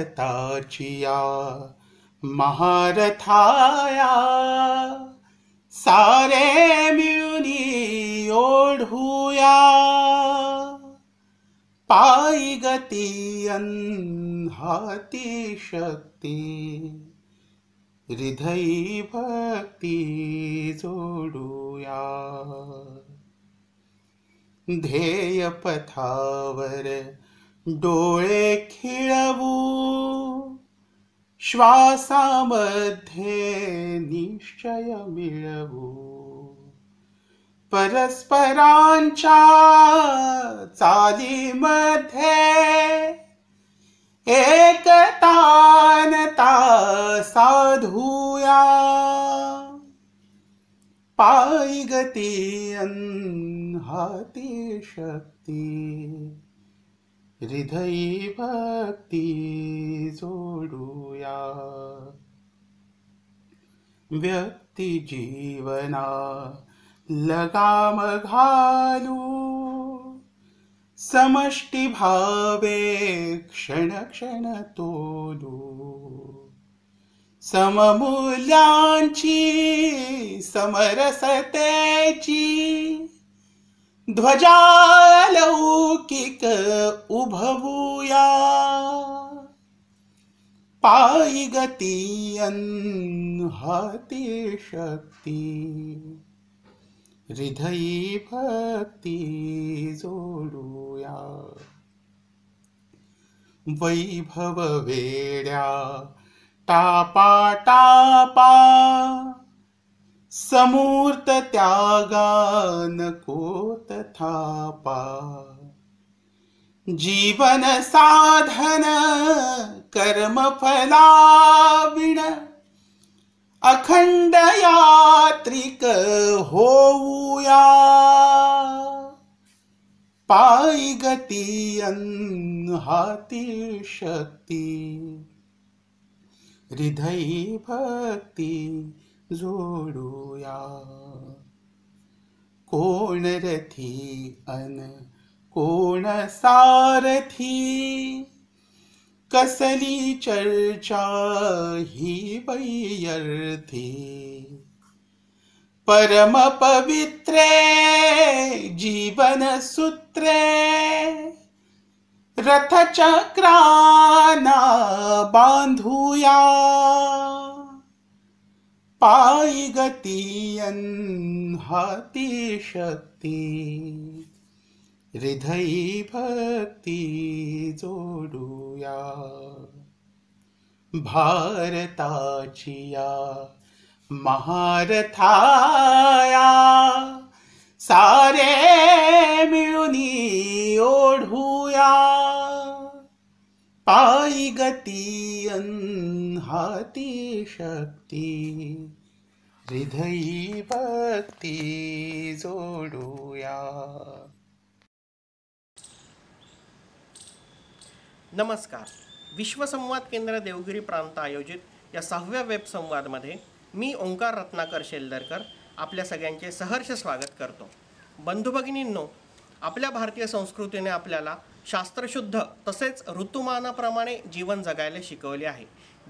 भारताचिया महारथाया सारे मिळूनी ओढूया पायी गती अन हाती शक्ती हृदयी भक्ती जोडूया ध्येय पथावर डोळे खिळवू श्वासामध्ये निश्चय मिळवू परस्परांच्या चालीमध्ये एकतानता साधूया पायी गती अन हाती शक्ती हृदयी भक्ती जोडूया व्यक्ती जीवना लगाम घालू समष्टी भावे क्षण क्षण तोलू सममूल्यांची समरसतेची ध्वजा लौकिक उभवूया पायी गती अन हाती शक्ती हृदयी भक्ती जोडूया वैभव वेड्या टापा टापा समूर्त त्यागान कोत थापा जीवन साधन कर्मफलाविण अखंड यात्रिक होऊया पायी गती अन हाती शक्ती हृदयी भक्ती जोडूया कोण रथी अन कोण सारथी कसली चर्चा ही वैयर्थी परम पवित्रे जीवन सूत्रे रथचक्राना बांधूया पायी गती अन हाती शक्ती हृदयी भक्ती जोडूया भारताचिया महारथाया सारे मिळूनी ओढूया पायी गती अन हाती शक्ती हृदयी भक्ती जोडूया. नमस्कार. विश्वसंवाद केंद्र देवगिरी प्रांत आयोजित या 6व्या वेब संवादमध्ये मी ओंकार रत्नाकर शेलदरकर आपल्या सगळ्यांचे सहर्ष स्वागत करतो. बंधू भगिनींनो, आपल्या भारतीय संस्कृतीने आपल्याला शास्त्रशुद्ध तसेच ऋतुमानाप्रमाणे जीवन जगायला शिकवले आहे.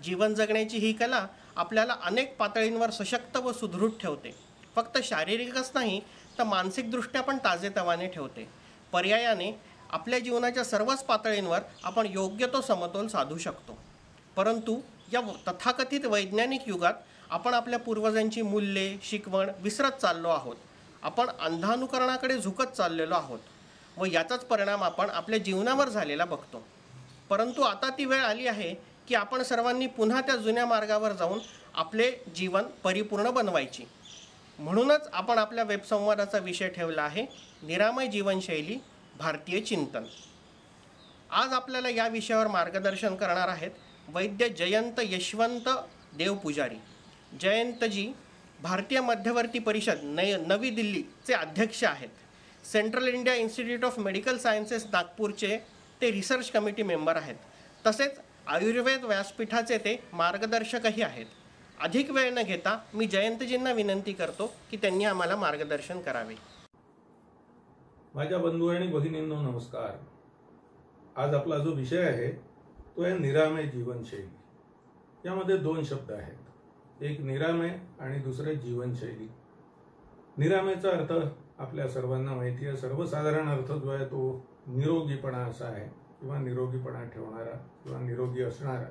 जीवन जगण्याची ही कला आपल्याला अनेक पातळींवर सशक्त व सुदृढ ठेवते. फक्त शारीरिकच नाही तर मानसिकदृष्ट्या पण ताजेतवाने ठेवते. पर्यायाने आपल्या जीवनाच्या सर्वच पातळींवर आपण योग्य तो समतोल साधू शकतो. परंतु या तथाकथित वैज्ञानिक युगात आपण आपल्या पूर्वजांची मूल्ये शिकवण विसरत चाललो आहोत. आपण अंधानुकरणाकडे झुकत चाललेलो आहोत व याचाच परिणाम आपण आपल्या जीवनावर झालेला बघतो. परंतु आता ती वेळ आली आहे की आपण सर्वांनी पुन्हा त्या जुन्या मार्गावर जाऊन आपले जीवन परिपूर्ण बनवायची. म्हणूनच आपण आपल्या वेबसंवादाचा विषय ठेवला आहे निरामय जीवनशैली भारतीय चिंतन. आज आपल्याला या विषयावर मार्गदर्शन करणार आहेत वैद्य जयंत यशवंत देवपुजारी. जयंतजी भारतीय मध्यवर्ती परिषद नवी दिल्लीचे अध्यक्ष आहेत. Central India institute of medical sciences नागपूरचे ते रिसर्च कमिटी मेंबर आहेत. तसेच आयुर्वेद व्यासपीठाचे ते मार्गदर्शकही आहेत. अधिक वेळ न घेता मी जयंतजींना विनंती करतो की त्यांनी आम्हाला मार्गदर्शन करावे. माझ्या बंधू आणि भगिनींनो नमस्कार. आज आपला जो विषय आहे तो आहे निरामय जीवनशैली. यामध्ये दोन शब्द आहेत, एक निरामय आणि दुसरे जीवनशैली. निरामयचा अर्थ आपल्या सर्वांना माहिती आहे. सर्वसाधारण अर्थ जो आहे तो निरोगीपणा असा आहे, किंवा निरोगीपणा ठेवणारा किंवा निरोगी असणारा.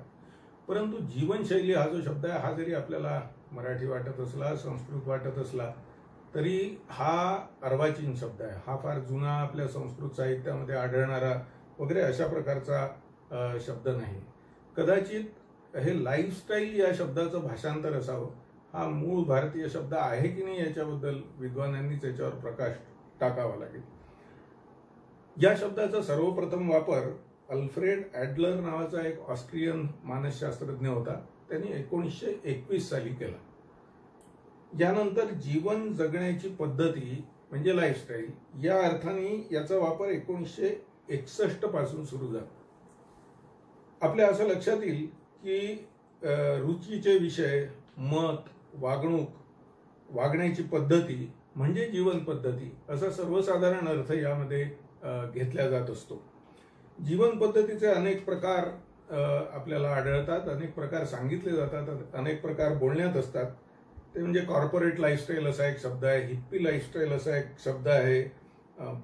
परंतु जीवनशैली हा जो शब्द आहे, हा जरी आपल्याला मराठी वाटत असला, संस्कृत वाटत असला, तरी हा अर्वाचीन शब्द आहे. हा फार जुना आपल्या संस्कृत साहित्यामध्ये आढळणारा वगैरे अशा प्रकारचा शब्द नाही. कदाचित हे लाईफस्टाईल या शब्दाचं भाषांतर असावं. हा मूळ भारतीय शब्द आहे की नाही याच्याबद्दल विद्वानांनीच याच्यावर प्रकाश टाकावा लागेल. या शब्दाचा सर्वप्रथम वापर अल्फ्रेड ॲडलर नावाचा एक ऑस्ट्रियन मानसशास्त्रज्ञ होता. त्यांनी 1921 साली केला. यानंतर जीवन जगण्याची पद्धती म्हणजे लाईफस्टाईल या अर्थाने याचा वापर 1961 पासून सुरू झाला. आपल्या असं लक्षात येईल की रुचीचे विषय, मत, वागणूक, वागण्याची पद्धती म्हणजे जीवन पद्धती असा सर्वसाधारण अर्थ यामध्ये घेतला जात असतो. जीवन पद्धतीचे अनेक प्रकार आपल्याला आढळतात, अनेक प्रकार सांगितले जातात, अनेक प्रकार बोलण्यात असतात. ते म्हणजे कॉर्पोरेट लाईफस्टाईल असा एक शब्द आहे, हिप्पी लाईफस्टाईल असा एक शब्द आहे,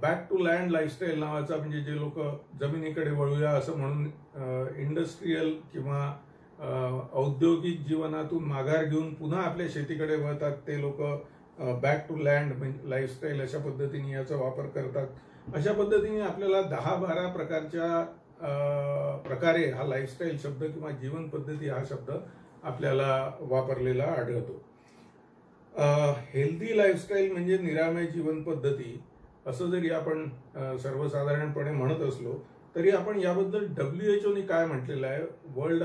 बॅक टू लँड लाईफस्टाईल नावाचा म्हणजे जे लोक जमिनीकडे वळूया असं म्हणून इंडस्ट्रीयल किंवा औद्योगिक जीवनातून माघार घेऊन पुन्हा आपल्या शेतीकडे वळतात ते लोक बॅक टू लँड लाईफस्टाईल अशा पद्धतीने याचा वापर करतात. अशा पद्धतीने आपल्याला 10-12 प्रकारे हा लाईफस्टाईल शब्द किंवा जीवन पद्धती हा शब्द आपल्याला वापरलेला आढळतो. हेल्दी लाईफस्टाईल म्हणजे निरामय जीवन पद्धती असं जरी आपण सर्वसाधारणपणे म्हणत असलो तरी आपण याबद्दल WHO काय म्हटलेलं आहे, वर्ल्ड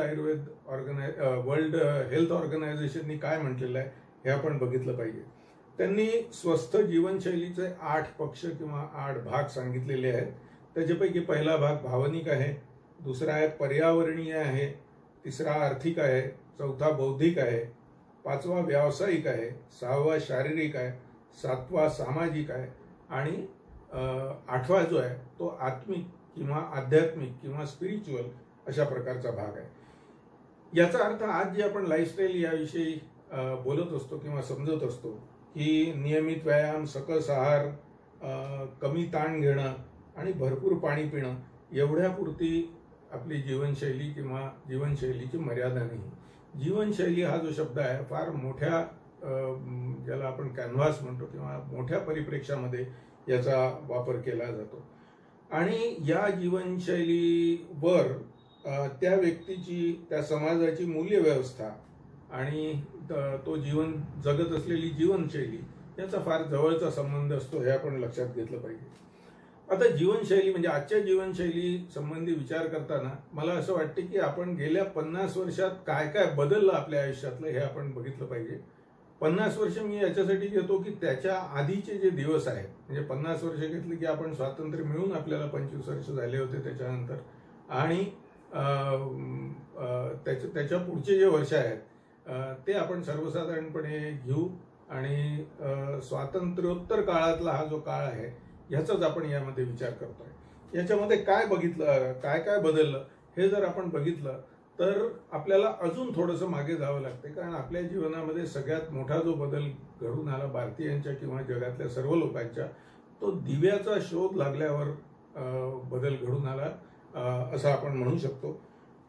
हेल्थ ऑर्गनायझेशननी काय म्हटलेलं आहे हे आपण बघितलं पाहिजे. त्यांनी स्वस्थ जीवनशैलीचे 8 पक्ष किंवा 8 भाग सांगितलेले आहेत. त्याच्यापैकी पहिला भाग भावनिक आहे, दुसरा आहे पर्यावरणीय आहे, तिसरा आर्थिक आहे, चौथा बौद्धिक आहे, पाचवा व्यावसायिक आहे, 6वा शारीरिक आहे, 7वा सामाजिक आहे आणि 8वा जो आहे तो आत्मिक किंवा आध्यात्मिक किंवा स्पिरिच्युअल अशा प्रकारचा भाग आहे. याचा अर्थ आज जे आपण लाईफस्टाईल याविषयी बोलत असतो किंवा समजत असतो की नियमित व्यायाम, सकस आहार, कमी ताण घेणं आणि भरपूर पाणी पिणं एवढ्यापुरती आपली जीवनशैली किंवा जीवनशैलीची मर्यादा नाही. जीवनशैली हा जो शब्द आहे फार मोठ्या ज्याला आपण कॅनव्हास म्हणतो किंवा मोठ्या परिप्रेक्षामध्ये याचा वापर केला जातो आणि या जीवनशैलीवर त्या व्यक्तीची, त्या समाजाची मूल्यव्यवस्था आणि तो जीवन जगत असलेली जीवनशैली याचा फार जवळचा संबंध असतो हे आपण लक्षात घेतलं पाहिजे. आता जीवनशैली म्हणजे आजच्या जीवनशैली संबंधी विचार करताना मला असं वाटते की आपण गेल्या 50 वर्षात काय काय बदललं आपल्या आयुष्यातलं हे आपण बघितलं पाहिजे. 50 वर्ष मी याच्यासाठी घेतो की त्याच्या आधीचे जे दिवस आहेत, म्हणजे 50 वर्ष घेतली की आपण स्वातंत्र्य मिळून आपल्याला 25 वर्ष झाले होते त्याच्यानंतर, आणि त्याच्या पुढचे जे वर्ष आहेत ते आपण सर्वसाधारणपणे घेऊ आणि स्वातंत्र्योत्तर काळातला हा जो काळ आहे ह्याचाच आपण यामध्ये विचार करतोय. याच्यामध्ये काय बघितलं, काय काय बदललं हे जर आपण बघितलं तर आपल्याला अजून थोडंसं मागे जावं लागते, कारण आपल्या जीवनामध्ये सगळ्यात मोठा जो बदल घडून आला भारतीयांच्या किंवा जगातल्या सर्व लोकांच्या, तो दिव्याचा शोध लागल्यावर बदल घडून आला असं आपण म्हणू शकतो.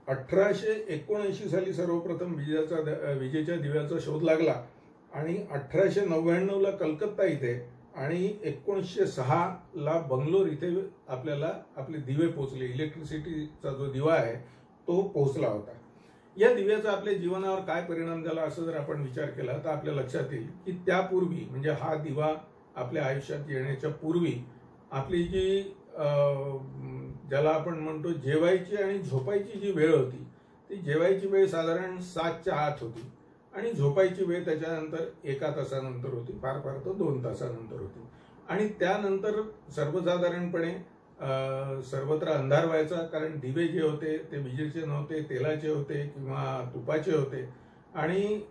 1879 साली सर्वप्रथम विजेच्या दिव्याचा शोध लागला आणि 1899ला कलकत्ता इथे आणि 1906ला बंगलोर इथे आपल्याला आपले दिवे पोहोचले. इलेक्ट्रिसिटीचा जो दिवा आहे तो पोहोचला होता. या दिव्याचा आपल्या जीवनावर काय परिणाम झाला असं जर आपण विचार केला तर आपल्या लक्षात येईल की त्यापूर्वी म्हणजे हा दिवा आपल्या आयुष्यात येण्याच्या पूर्वी आपली जी ज्याला आपण म्हणतो जेवायची आणि झोपायची जी वेळ होती, ती जेवायची वेळ साधारण 7च्या आत होती आणि झोपायची वेळ त्याच्यानंतर 1 तासानंतर होती, फार फार तर 2 तासानंतर होती. आणि त्यानंतर सर्वसाधारणपणे सर्वत्र अंधार व्हायचा, कारण दिवे जे होते ते विजेचे नव्हते, तेलाचे होते किंवा तुपाचे होते आणि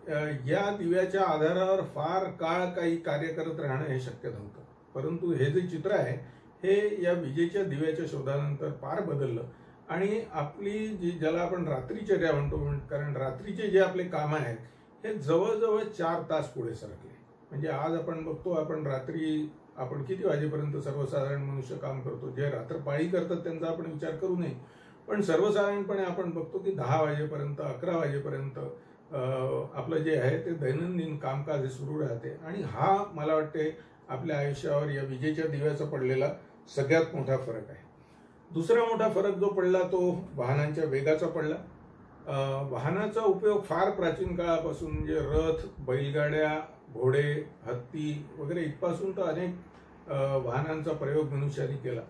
या दिव्याच्या आधारावर फार काळ काही कार्य करत राहणं हे शक्य नव्हतं. परंतु हे जे चित्र आहे हे या विजेच्या दिव्याच्या शोधानंतर फार बदललं आणि आपली जी ज्याला आपण रात्रीचर्या म्हणतो, कारण रात्रीचे जे आपले कामं आहेत हे जवळजवळ 4 तास पुढे सरकले. म्हणजे आज आपण बघतो, आपण रात्री आपण किती वाजेपर्यंत सर्वसाधारण मनुष्य काम करतो. जे रात्रपाळी करतात त्यांचा आपण विचार करू नये, पण सर्वसाधारणपणे आपण बघतो की 10 वाजेपर्यंत 11 वाजेपर्यंत आपलं जे आहे ते दैनंदिन कामकाज सुरू राहते. आणि हा मला वाटते आपल्या आयुष्यावर या विजेच्या दिव्याचा पडलेला सगळ्यात मोठा फरक आहे. दुसरा मोठा फरक जो पडला तो वाहनांच्या वेगाचा पडला. वाहनाचा उपयोग फार प्राचीन काळापासून म्हणजे रथ, बैलगाड्या, घोडे, हत्ती वगैरे इथपासून तर अनेक वाहनांचा प्रयोग मनुष्याने केला.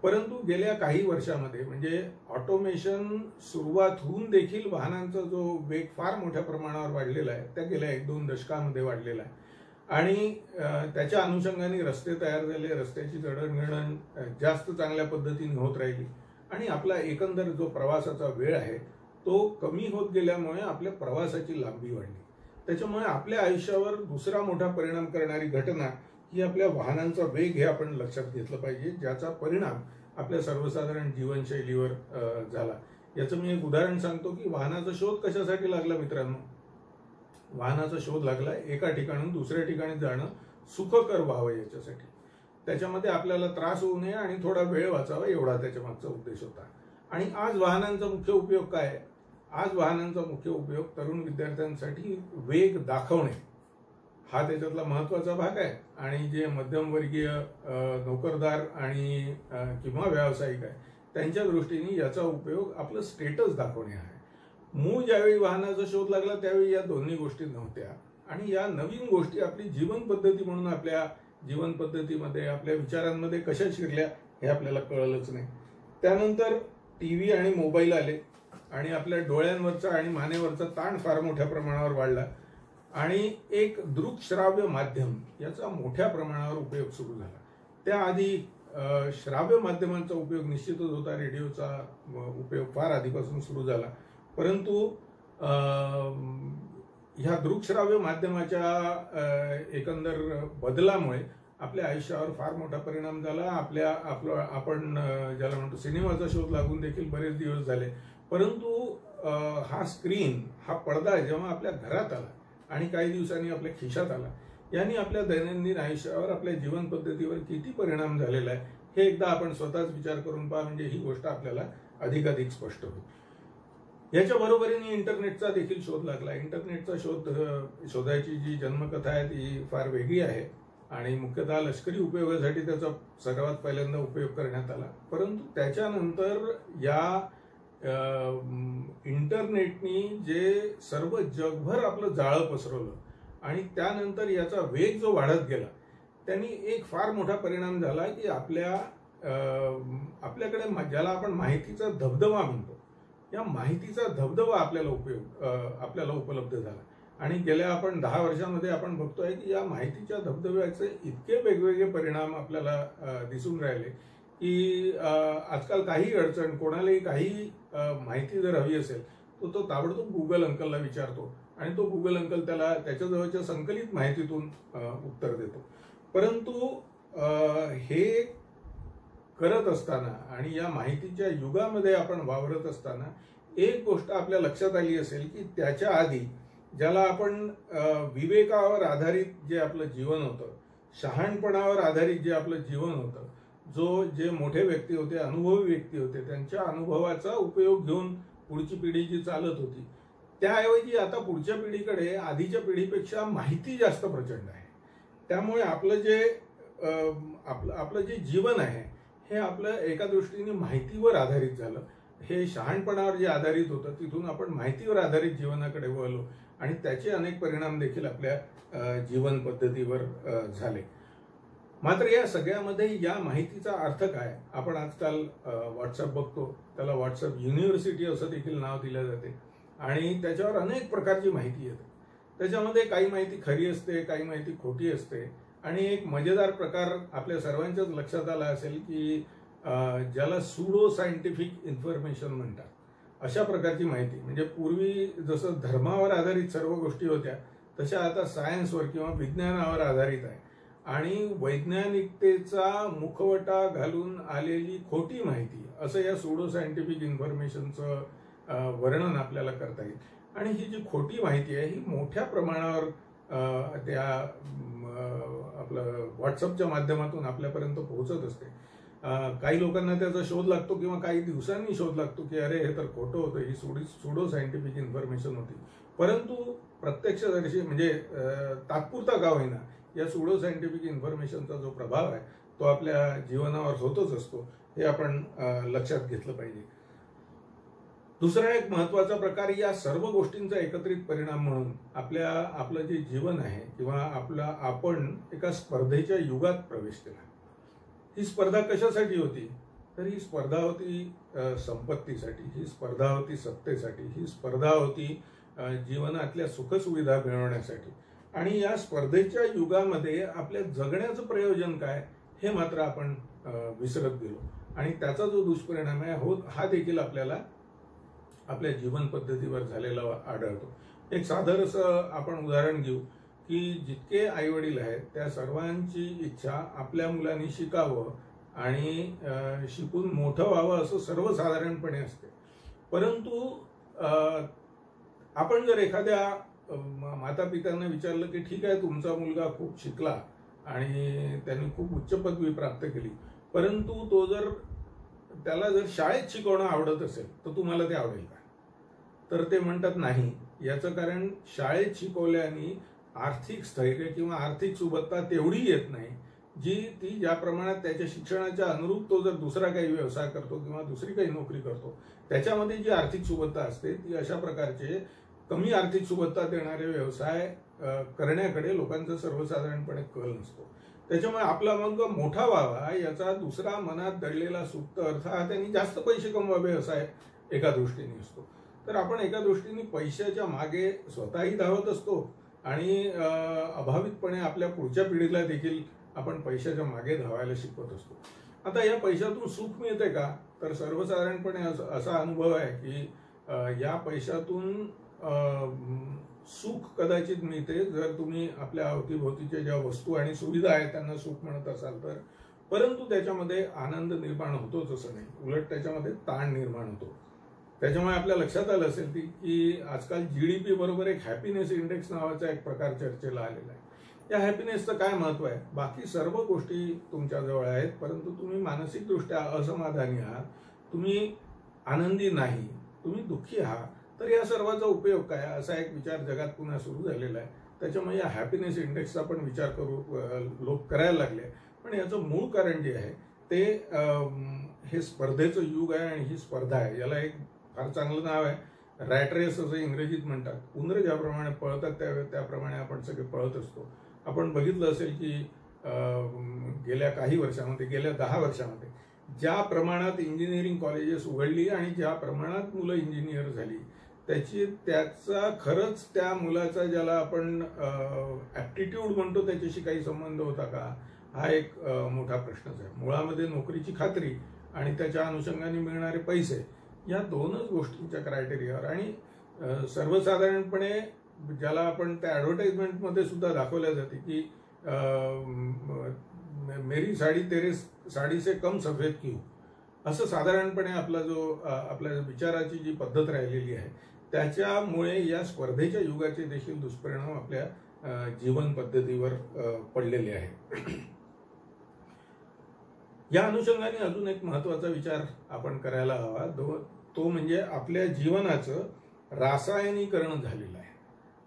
परंतु गेल्या काही वर्षामध्ये म्हणजे ऑटोमेशन सुरुवात होऊन देखील वाहनांचा जो वेग फार मोठ्या प्रमाणावर वाढलेला आहे, त्या गेल्या 1-2 दशकांमध्ये वाढलेला आहे. आणि त्याच्या अनुषंगाने रस्ते तयार झाले, रस्त्याची जडणघडण जास्त चांगल्या पद्धतीने होत राहिली आणि आपला एकंदर जो प्रवासाचा वेळ आहे तो कमी होत गेल्यामुळे आपल्या प्रवासाची लांबी वाढली. त्याच्यामुळे आपल्या आयुष्यावर दुसरा मोठा परिणाम करणारी घटना ही आपल्या वाहनांचा वेग हे आपण लक्षात घेतलं पाहिजे, ज्याचा परिणाम आपल्या सर्वसाधारण जीवनशैलीवर झाला. याचं मी एक उदाहरण सांगतो की वाहनाचा शोध कशासाठी लागला मित्रांनो. वाहनाचा शोध लागला एका ठिकाणून दुसऱ्या ठिकाणी जाणं सुखकर व्हावं याच्यासाठी. त्याच्यामध्ये आपल्याला त्रास होऊ नये आणि थोडा वेळ वाचावा एवढा त्याच्या मागचा उद्देश होता. आणि आज वाहनांचा मुख्य उपयोग काय आहे? आज वाहनांचा मुख्य उपयोग तरुण विद्यार्थ्यांसाठी वेग दाखवणे हा त्याच्यातला महत्वाचा भाग आहे. आणि जे मध्यमवर्गीय नोकरदार आणि किंवा व्यावसायिक आहे त्यांच्या दृष्टीने याचा उपयोग आपलं स्टेटस दाखवणे आहे. मूळ ज्यावेळी वाहनाचा शोध लागला त्यावेळी या दोन्ही गोष्टी नव्हत्या. आणि या नवीन गोष्टी आपली जीवन पद्धती म्हणून आपल्या जीवन पद्धतीमध्ये आपल्या विचारांमध्ये कशा शिरल्या हे आपल्याला कळलंच नाही. त्यानंतर टीव्ही आणि मोबाईल आले आणि आपल्या डोळ्यांवरचा आणि मानेवरचा ताण फार मोठ्या प्रमाणावर वाढला आणि एक दृकश्राव्य माध्यम याचा मोठ्या प्रमाणावर उपयोग सुरू झाला. त्याआधी श्राव्य माध्यमांचा उपयोग निश्चितच होता. रेडिओचा उपयोग फार आधीपासून सुरू झाला. परंतु ह्या दृकश्राव्य माध्यमाच्या एकंदर बदलामुळे आपल्या आयुष्यावर फार मोठा परिणाम झाला. आपण ज्याला म्हणतो सिनेमाचा शोध लागून देखील बरेच दिवस झाले. परंतु हा स्क्रीन, हा पडदा जेव्हा आपल्या घरात आला आणि काही दिवसांनी आपल्या खिशात आला, यांनी आपल्या दैनंदिन आयुष्यावर, आपल्या जीवन पद्धतीवर किती परिणाम झालेला आहे हे एकदा आपण स्वतःच विचार करून पहा, म्हणजे ही गोष्ट आपल्याला अधिकाधिक स्पष्ट होईल. याच्या बरोबरीने इंटरनेटचा देखील शोध लागला. इंटरनेटचा शोधाची जी जन्मकथा आहे ती फार वेगळी आहे आणि मुख्यतः लष्करी उपयोगासाठी त्याचा सर्वात पहिल्यांदा उपयोग करण्यात आला. परंतु त्याच्यानंतर या इंटरनेटनी जे सर्व जगभर आपलं जाळं पसरवलं आणि त्यानंतर याचा वेग जो वाढत गेला त्यांनी एक फार मोठा परिणाम झाला की आपल्याकडे ज्याला आपण माहितीचा धबधबा म्हणतो, या माहितीचा धबधबा आपल्याला उपलब्ध झाला. आणि गेल्या आपण 10 वर्षांमध्ये आपण बघतोय की या माहितीच्या धबधब्याचे इतके वेगवेगळे परिणाम आपल्याला दिसून राहिले की आजकाल काही अडचण, कोणालाही काही माहिती जर हवी असेल तो ताबडतोब गुगल अंकलला विचारतो आणि तो गुगल अंकल त्याला त्याच्याजवळच्या संकलित माहितीतून उत्तर देतो. परंतु हे करत असताना आणि या माहितीच्या युगामध्ये आपण वावरत असताना एक गोष्ट आपल्या लक्षात आली असेल की त्याच्या आधी ज्याला आपण विवेकावर आधारित जे आपलं जीवन होतं, शहाणपणावर आधारित जे आपलं जीवन होतं, जे मोठे व्यक्ती होते, अनुभवी व्यक्ती होते, त्यांच्या अनुभवाचा उपयोग घेऊन पुढची पिढी जी चालत होती, त्याऐवजी आता पुढच्या पिढीकडे आधीच्या पिढीपेक्षा माहिती जास्त प्रचंड आहे. त्यामुळे आपलं जे जीवन आहे हे आपलं एका दृष्टीने माहितीवर आधारित झालं. हे शहाणपणावर जे आधारित होतं तिथून आपण माहितीवर आधारित जीवनाकडे वळलो आणि त्याचे अनेक परिणाम देखील आपल्या जीवन पद्धतीवर झाले. मात्र या सगळ्यामध्ये या माहितीचा अर्थ काय? आपण आजकाल व्हॉट्सअप बघतो, त्याला व्हॉट्सअप युनिव्हर्सिटी असं देखील नाव दिलं जाते आणि त्याच्यावर अनेक प्रकारची माहिती येते. त्याच्यामध्ये काही माहिती खरी असते, काही माहिती खोटी असते. आणि एक मजेदार प्रकार आपल्या सर्वांच्याच लक्षात आला असेल की ज्याला सुडो सायंटिफिक इन्फॉर्मेशन म्हणतात, अशा प्रकारची माहिती. म्हणजे पूर्वी जसं धर्मावर आधारित सर्व गोष्टी होत्या तशा आता सायन्सवर किंवा विज्ञानावर आधारित आहे. आणि वैज्ञानिकतेचा मुखवटा घालून आलेली खोटी माहिती, असं या सुडो सायंटिफिक इन्फॉर्मेशनचं वर्णन आपल्याला करता येईल. आणि ही जी खोटी माहिती आहे ही मोठ्या प्रमाणावर त्या आपलं व्हॉट्सअपच्या माध्यमातून आपल्यापर्यंत पोहोचत असते. काही लोकांना त्याचा शोध लागतो किंवा काही दिवसांनी शोध लागतो की अरे हे तर खोटं होतं, ही सुडो सायंटिफिक इन्फॉर्मेशन होती. परंतु प्रत्यक्षदर्शी म्हणजे तात्पुरता का होईना या सुडो सायंटिफिक इन्फॉर्मेशनचा जो प्रभाव आहे तो आपल्या जीवनावर होतच असतो, हे आपण लक्षात घेतलं पाहिजे. दुसरा एक महत्वाचा प्रकार, या सर्व गोष्टींचा एकत्रित परिणाम म्हणून आपलं जे जीवन आहे किंवा आपण एका स्पर्धेच्या युगात प्रवेश केला. ही स्पर्धा कशासाठी होती? तर ही स्पर्धा होती संपत्तीसाठी, ही स्पर्धा होती सत्तेसाठी, ही स्पर्धा होती जीवनातल्या सुखसुविधा मिळवण्यासाठी. आणि या स्पर्धेच्या युगामध्ये आपल्या जगण्याचं प्रयोजन काय हे मात्र आपण विसरत गेलो. आणि त्याचा जो दुष्परिणाम आहे हा देखील आपल्याला आपल्या जीवन पद्धतीवर झालेला आढळतो. एक साधं असं आपण उदाहरण घेऊ की जितके आई वडील आहेत त्या सर्वांची इच्छा आपल्या मुलांनी शिकावं आणि शिकून मोठं व्हावं असं सर्वसाधारणपणे असते. परंतु आपण जर एखाद्या माता पित्यांना विचारलं की ठीक आहे तुमचा मुलगा खूप शिकला आणि त्यांनी खूप उच्च पदवी प्राप्त केली, परंतु त्याला जर शाळेत शिकवणं आवडत असेल तर तुम्हाला ते आवडेल का? तर ते म्हणतात नाही. याचं कारण शाळेत शिकवल्याने आर्थिक स्थैर्य किंवा आर्थिक सुबत्ता तेवढी येत नाही ती ज्या प्रमाणात त्याच्या शिक्षणाच्या अनुरूप तो जर दुसरा काही व्यवसाय करतो किंवा दुसरी काही नोकरी करतो त्याच्यामध्ये जी आर्थिक सुबत्ता असते ती अशा प्रकारचे कमी आर्थिक सुबत्ता देणारे व्यवसाय करण्याकडे लोकांचा सर्वसाधारणपणे कल नसतो. त्याच्यामुळे आपला मग मोठा व्हावा याचा दुसरा मनात दडलेला सुप्त अर्थ हा त्यांनी जास्त पैसे कमवावे असा एका दृष्टीने असतो. तर आपण एका दृष्टीने पैशाच्या मागे स्वतःही धावत असतो आणि अभावितपणे आपल्या पुढच्या पिढीला देखील आपण पैशाच्या मागे धावायला शिकवत असतो. आता या पैशातून सुख मिळते का? तर सर्वसाधारणपणे असा अनुभव आहे की या पैशातून सुख कदाचित मिळते जर तुम्ही आपल्या अवतीभोवतीच्या ज्या वस्तू आणि सुविधा आहेत त्यांना सुख म्हणत असाल तर. परंतु त्याच्यामध्ये आनंद निर्माण होतोच असं नाही, उलट त्याच्यामध्ये ताण निर्माण होतो. त्याच्यामुळे आपल्या लक्षात आलं असेल की आजकाल जीडीपी बरोबर एक हॅपीनेस इंडेक्स नावाचा एक प्रकार चर्चेला आलेला आहे. या हॅपीनेसचं काय महत्व आहे? बाकी सर्व गोष्टी तुमच्याजवळ आहेत परंतु तुम्ही मानसिकदृष्ट्या असमाधानी आहात, तुम्ही आनंदी नाही, तुम्ही दुःखी आहात, तर या सर्वाचा उपयोग काय असा एक विचार जगात पुन्हा सुरू झालेला आहे. त्याच्यामुळे या हॅपीनेस इंडेक्सचा पण विचार लोक करायला लागले. पण याचं मूळ कारण जे आहे ते हे स्पर्धेचं युग आहे आणि ही स्पर्धा आहे. याला एक फार चांगलं नाव आहे, रॅट रेस असं इंग्रजीत म्हणतात. उंदरं ज्याप्रमाणे पळतात त्याप्रमाणे आपण सगळे पळत असतो. आपण बघितलं असेल की गेल्या काही वर्षामध्ये, गेल्या 10 वर्षामध्ये ज्या प्रमाणात इंजिनिअरिंग कॉलेजेस उघडली आणि ज्या प्रमाणात मुलं इंजिनियर झाली त्याचा खरंच त्या मुलाचा ज्याला आपण ॲप्टिट्यूड म्हणतो त्याच्याशी काही संबंध होता का हा एक मोठा प्रश्नच आहे. मुळामध्ये नोकरीची खात्री आणि त्याच्या अनुषंगाने मिळणारे पैसे या दोनच गोष्टींच्या क्रायटेरियावर आणि सर्वसाधारणपणे ज्याला आपण त्या ॲडव्हर्टाइजमेंटमध्ये सुद्धा दाखवल्या जाते की मेरी साडी तेरे साडी से कम सफेद क्यों, असं साधारणपणे आपल्या विचाराची जी पद्धत राहिलेली आहे त्याच्यामुळे या स्पर्धेच्या युगाचे देखील दुष्परिणाम आपल्या जीवन पद्धतीवर पडलेले आहेत. या अनुषंगाने अजून एक महत्वाचा विचार आपण करायला हवा, तो म्हणजे आपल्या जीवनाचं रासायनिकरण झालेलं आहे.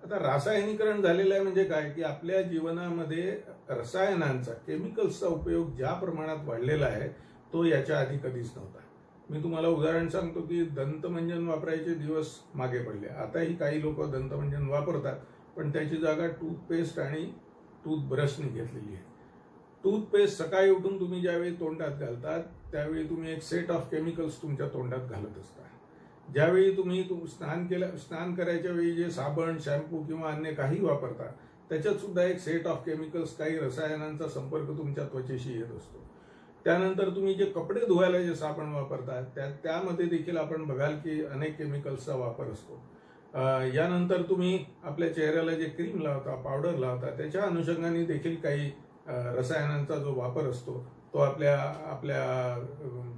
आता रासायनिकरण झालेलं आहे म्हणजे काय की आपल्या जीवनामध्ये रसायनांचा, केमिकल्सचा उपयोग ज्या प्रमाणात वाढलेला आहे तो याच्या आधी कधीच नव्हता. मी तुम्हाला उदाहरण सांगतो की दंतमंजन वापरायचे दिवस मागे पडले. आताही काही लोक दंतमंजन वापरतात पण त्याची जागा टूथपेस्ट आणि टूथब्रशने घेतलेली आहे. टूथपेस्ट सकाळी उठून तुम्ही ज्यावेळी तोंडात घालतात त्यावेळी तुम्ही एक सेट ऑफ केमिकल्स तुमच्या तोंडात घालत असता. ज्यावेळी तुम्ही स्नान करायच्या वेळी जे साबण, शॅम्पू किंवा अन्य काही वापरता त्याच्यात सुद्धा एक सेट ऑफ केमिकल्स, काही रसायनांचा संपर्क तुमच्या त्वचेशी येत असतो. त्यानंतर तुम्ही जे कपडे धुवायला जे साबण वापरतात त्यामध्ये देखील आपण बघाल की अनेक केमिकल्सचा वापर असतो. यानंतर तुम्ही आपल्या चेहऱ्याला जे क्रीम लावता, पावडर लावता त्याच्या अनुषंगाने देखील काही रसायनांचा जो वापर असतो तो आपल्या आपल्या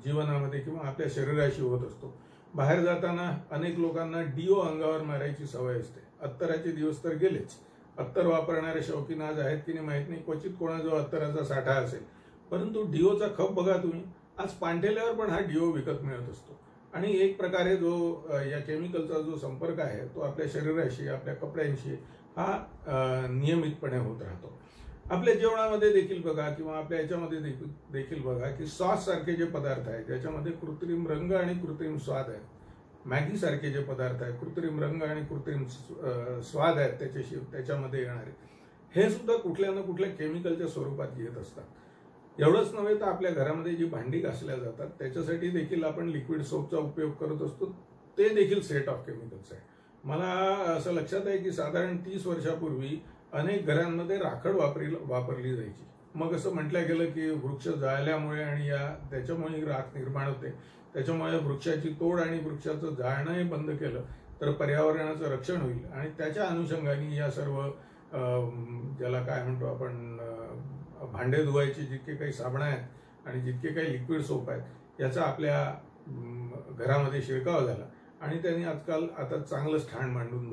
जीवनामध्ये किंवा आपल्या शरीराशी होत असतो. बाहेर जाताना अनेक लोकांना डिओ अंगावर मारायची सवय असते. अत्तराचे दिवस तर गेलेच. अत्तर वापरणारे शौकीन आज आहेत की नाही माहीत नाही, क्वचित कोणाजवळ अत्तराचा साठा असेल, परंतु डिओचा खप बघा तुम्ही, आज पांठेल्यावर पण हा डिओ विकत मिळत असतो. आणि एक प्रकारे जो या केमिकलचा जो संपर्क आहे तो आपल्या शरीराशी, आपल्या कपड्यांशी हा नियमितपणे होत राहतो. आपल्या जेवणामध्ये देखील बघा किंवा आपल्या याच्यामध्ये देखील बघा की सॉस सारखे जे पदार्थ आहेत ज्याच्यामध्ये कृत्रिम रंग आणि कृत्रिम स्वाद आहेत, मॅगी सारखे जे पदार्थ आहेत कृत्रिम रंग आणि कृत्रिम स्वाद आहेत त्याच्यामध्ये येणारे, हे सुद्धा कुठल्या ना कुठल्या केमिकलच्या स्वरूपात येत असतात. एवढंच नव्हे तर आपल्या घरामध्ये जी भांडी घासल्या जातात त्याच्यासाठी देखील आपण लिक्विड सोपचा उपयोग करत असतो, ते देखील सेट ऑफ केमिकल्स आहे. मला असं लक्षात आहे की साधारण 30 वर्षापूर्वी अनेक घरांमध्ये राखड वापरली जायची. मग असं म्हटलं गेलं की वृक्ष जाळल्यामुळे आणि त्याच्यामुळे राख निर्माण होते, त्याच्यामुळे वृक्षाची तोड आणि वृक्षाचं जाळणं हे बंद केलं तर पर्यावरणाचं रक्षण होईल. आणि त्याच्या अनुषंगाने या सर्व ज्याला काय म्हणतो आपण भांडे धुवायचे जितके काही साबण आहेत आणि जितके काही लिक्विड सोप आहेत याचा आपल्या घरामध्ये शिरकाव झाला आणि त्यांनी आजकाल आता चांगलं स्थान मांडून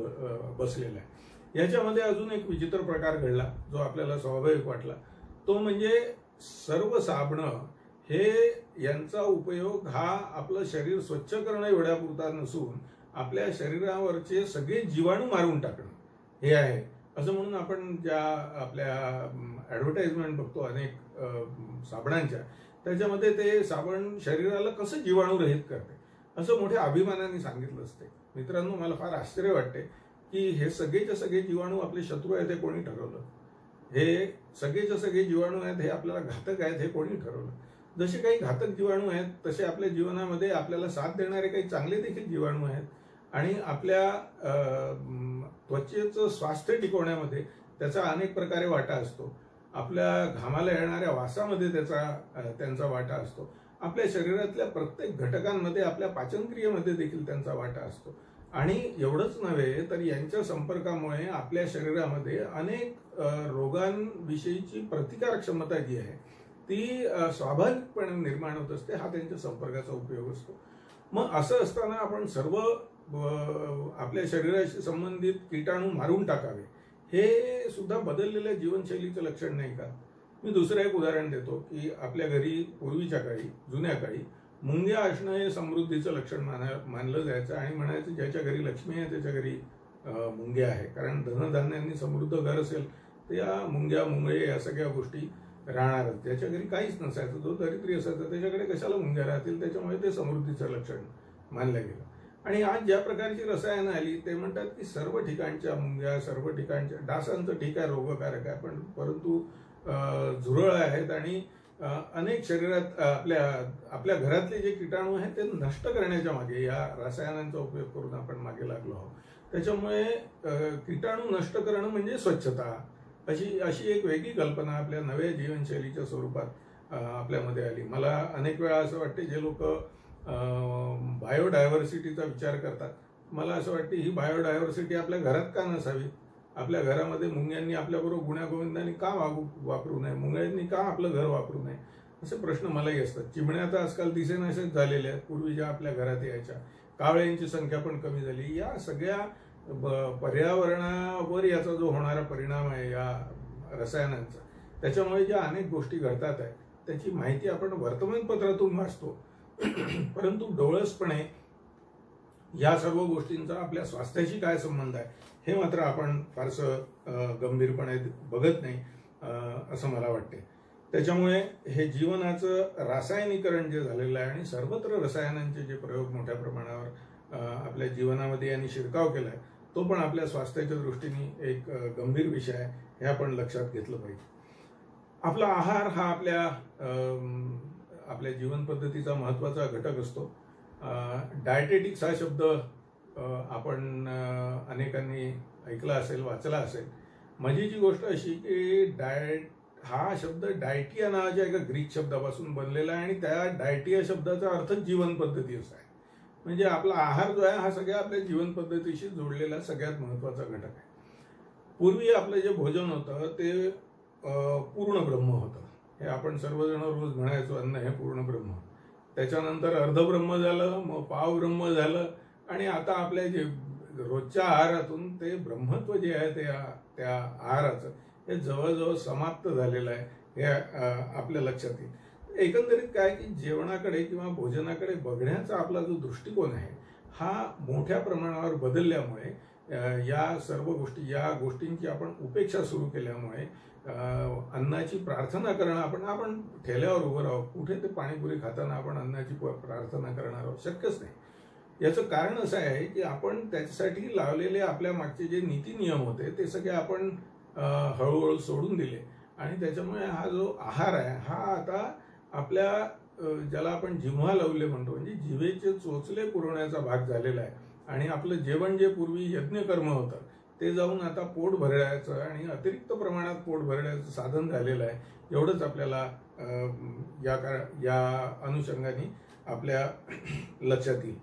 बसलेलं आहे. याच्यामध्ये अजून एक विचित्र प्रकार घडला जो आपल्याला स्वाभाविक वाटला, तो म्हणजे सर्व साबणं हे यांचा उपयोग हा आपलं शरीर स्वच्छ करणं एवढ्यापुरता नसून आपल्या शरीरावरचे सगळे जीवाणू मारून टाकणं हे आहे. असं म्हणून आपण ज्या आपल्या ॲडव्हर्टाइजमेंट बघतो अनेक साबणांच्या, त्याच्यामध्ये ते साबण शरीराला कसं जीवाणूरहित करते असं मोठ्या अभिमानाने सांगितलं असते. मित्रांनो, मला फार आश्चर्य वाटते की हे सगळेच्या सगळे जीवाणू आपले शत्रू आहेत हे कोणी ठरवलं? हे सगळेच्या सगळे जीवाणू आहेत हे आपल्याला घातक आहेत हे कोणी ठरवलं? जसे काही घातक जीवाणू आहेत तसे आपल्या जीवनामध्ये आपल्याला साथ देणारे काही चांगले देखील जीवाणू आहेत आणि आपल्या त्वचेचं स्वास्थ्य टिकवण्यामध्ये त्याचा अनेक प्रकारे वाटा असतो. आपल्या घामाला येणाऱ्या वासामध्ये त्यांचा वाटा असतो. आपल्या शरीरातल्या प्रत्येक घटकांमध्ये, आपल्या पाचनक्रियेमध्ये देखील त्यांचा वाटा असतो. आणि एवढंच नव्हे तर यांच्या संपर्कामुळे आपल्या शरीरामध्ये अनेक रोगांविषयीची प्रतिकार क्षमता जी आहे ती स्वाभाविकपणे निर्माण होत असते. हा त्यांच्या संपर्काचा उपयोग असतो. मग असं असताना आपण सर्व आपल्या शरीराशी संबंधित किटाणू मारून टाकावे हे सुद्धा बदललेल्या जीवनशैलीचं लक्षण नाही का? मी दुसरं एक उदाहरण देतो की आपल्या घरी पूर्वीच्या काळी, जुन्या काळी मुंग्या असणं हे समृद्धीचं लक्षण मानलं जायचं आणि म्हणायचं ज्याच्या घरी लक्ष्मी आहे त्याच्या घरी मुंग्या आहे. कारण धनधान्यांनी समृद्ध घर असेल तर या मुंग्या, मुंगळे या सगळ्या गोष्टी राहणारच. ज्याच्या घरी काहीच नसायचं, जो दरिद्री असायचा, त्याच्याकडे कशाला मुंग्या राहतील, त्याच्यामुळे ते समृद्धीचं लक्षण मानलं गेलं. आणि आज ज्या प्रकारची रसायनं आली ते म्हणतात की सर्व ठिकाणच्या मुंग्या, सर्व ठिकाणच्या डासांचं ठीक आहे, रोगकारक आहे, परंतु झुरळ आहेत आणि अनेक शरीरात आपल्या घरातले जे किटाणू आहेत ते नष्ट करण्याच्या मागे या रसायनांचा उपयोग करून आपण मागे लागलो आहोत. त्याच्यामुळे किटाणू नष्ट करणं म्हणजे स्वच्छता अशी एक वेगळी कल्पना आपल्या नव्या जीवनशैलीच्या स्वरूपात आपल्यामध्ये आली. मला अनेक वेळा असं वाटते जे लोक बायोडायव्हर्सिटीचा विचार करतात, मला असं वाटते ही बायोडायव्हर्सिटी आपल्या घरात का नसावी? आपल्या घरामध्ये मुंग्यांनी आपल्याबरोबर गुण्यागोविंदांनी का वापरू नये, मुंग्यांनी का आपलं घर वापरू नये, असे प्रश्न मलाही असतात. चिमण्या तर आजकाल दिसेनासेच झालेल्या आहेत. पूर्वी ज्या आपल्या घरात यायच्या, कावळ्यांची संख्या पण कमी झाली. या सगळ्या पर्यावरणावर याचा जो होणारा परिणाम आहे या रसायनांचा, त्याच्यामुळे ज्या अनेक गोष्टी घडतात आहेत त्याची माहिती आपण वर्तमानपत्रातून वाचतो, परंतु डोळसपणे या सर्व गोष्टींचा आपल्या स्वास्थ्याशी काय संबंध आहे हे मात्र आपण फारसं गंभीरपणे बघत नाही असं मला वाटते. त्याच्यामुळे हे जीवनाचं रासायनिकरण जे झालेलं आहे आणि सर्वत्र रसायनांचे जे प्रयोग मोठ्या प्रमाणावर आपल्या जीवनामध्ये यांनी शिरकाव केला आहे तो पण आपल्या स्वास्थ्याच्या दृष्टीने एक गंभीर विषय आहे, हे आपण लक्षात घेतलं पाहिजे. आपला आहार हा आपल्या जीवन पद्धतीचा महत्त्वाचा घटक असतो. डायटेटिक्स हा शब्द आपण अनेकांनी ऐकला असेल, वाचला असेल. मजेची गोष्ट अशी की हा शब्द डायटिया नावाच्या एका ग्रीक शब्दापासून बनलेला आहे आणि त्या डायटिया शब्दाचा अर्थ जीवन पद्धती असा आहे. म्हणजे आपला आहार जो आहे हा सगळ्या आपल्या जीवन पद्धतीशी जोडलेला सगळ्यात महत्त्वाचा घटक आहे. पूर्वी आपलं जे भोजन होतं ते पूर्ण ब्रह्म होतं. हे आपण सर्वजण रोज म्हणायचो, अन्न हे पूर्ण ब्रह्म. त्याच्यानंतर अर्धब्रह्म झालं, मग पाव ब्रह्म झालं, आणि आता आपल्या जे रोजच्या आहारातून ते ब्रह्मत्व जे आहे त्या आहाराचं हे जवळजवळ समाप्त झालेलं आहे, हे आपल्या लक्षात येईल. एकंदरीत काय की जेवणाकडे किंवा भोजनाकडे बघण्याचा आपला जो दृष्टिकोन आहे हा मोठ्या प्रमाणावर बदलल्यामुळे या सर्व गोष्टी, या गोष्टींची आपण उपेक्षा सुरू केल्यामुळे अन्नाची प्रार्थना करणं, आपण ठेल्यावर उभं राहू, कुठे ते पाणीपुरी खाताना आपण अन्नाची प्रार्थना करणार आहोत, शक्यच नाही. याचं कारण असं आहे की आपण त्याच्यासाठी लावलेले आपल्या मागचे जे नीती नियम होते ते सगळे आपण हळूहळू सोडून दिले, आणि त्याच्यामुळे हा जो आहार आहे हा आता आपल्या ज्याला आपण जिव्हा लावले म्हणतो, म्हणजे जिभेचे चोचले पुरवण्याचा भाग झालेला आहे. आणि आपलं जेवण जे पूर्वी यज्ञकर्म होतं ते जाऊन आता पोट भरण्याचं आणि अतिरिक्त प्रमाणात पोट भरण्याचं साधन झालेलं आहे. एवढंच आपल्याला या अनुषंगाने आपल्या लक्षात येईल.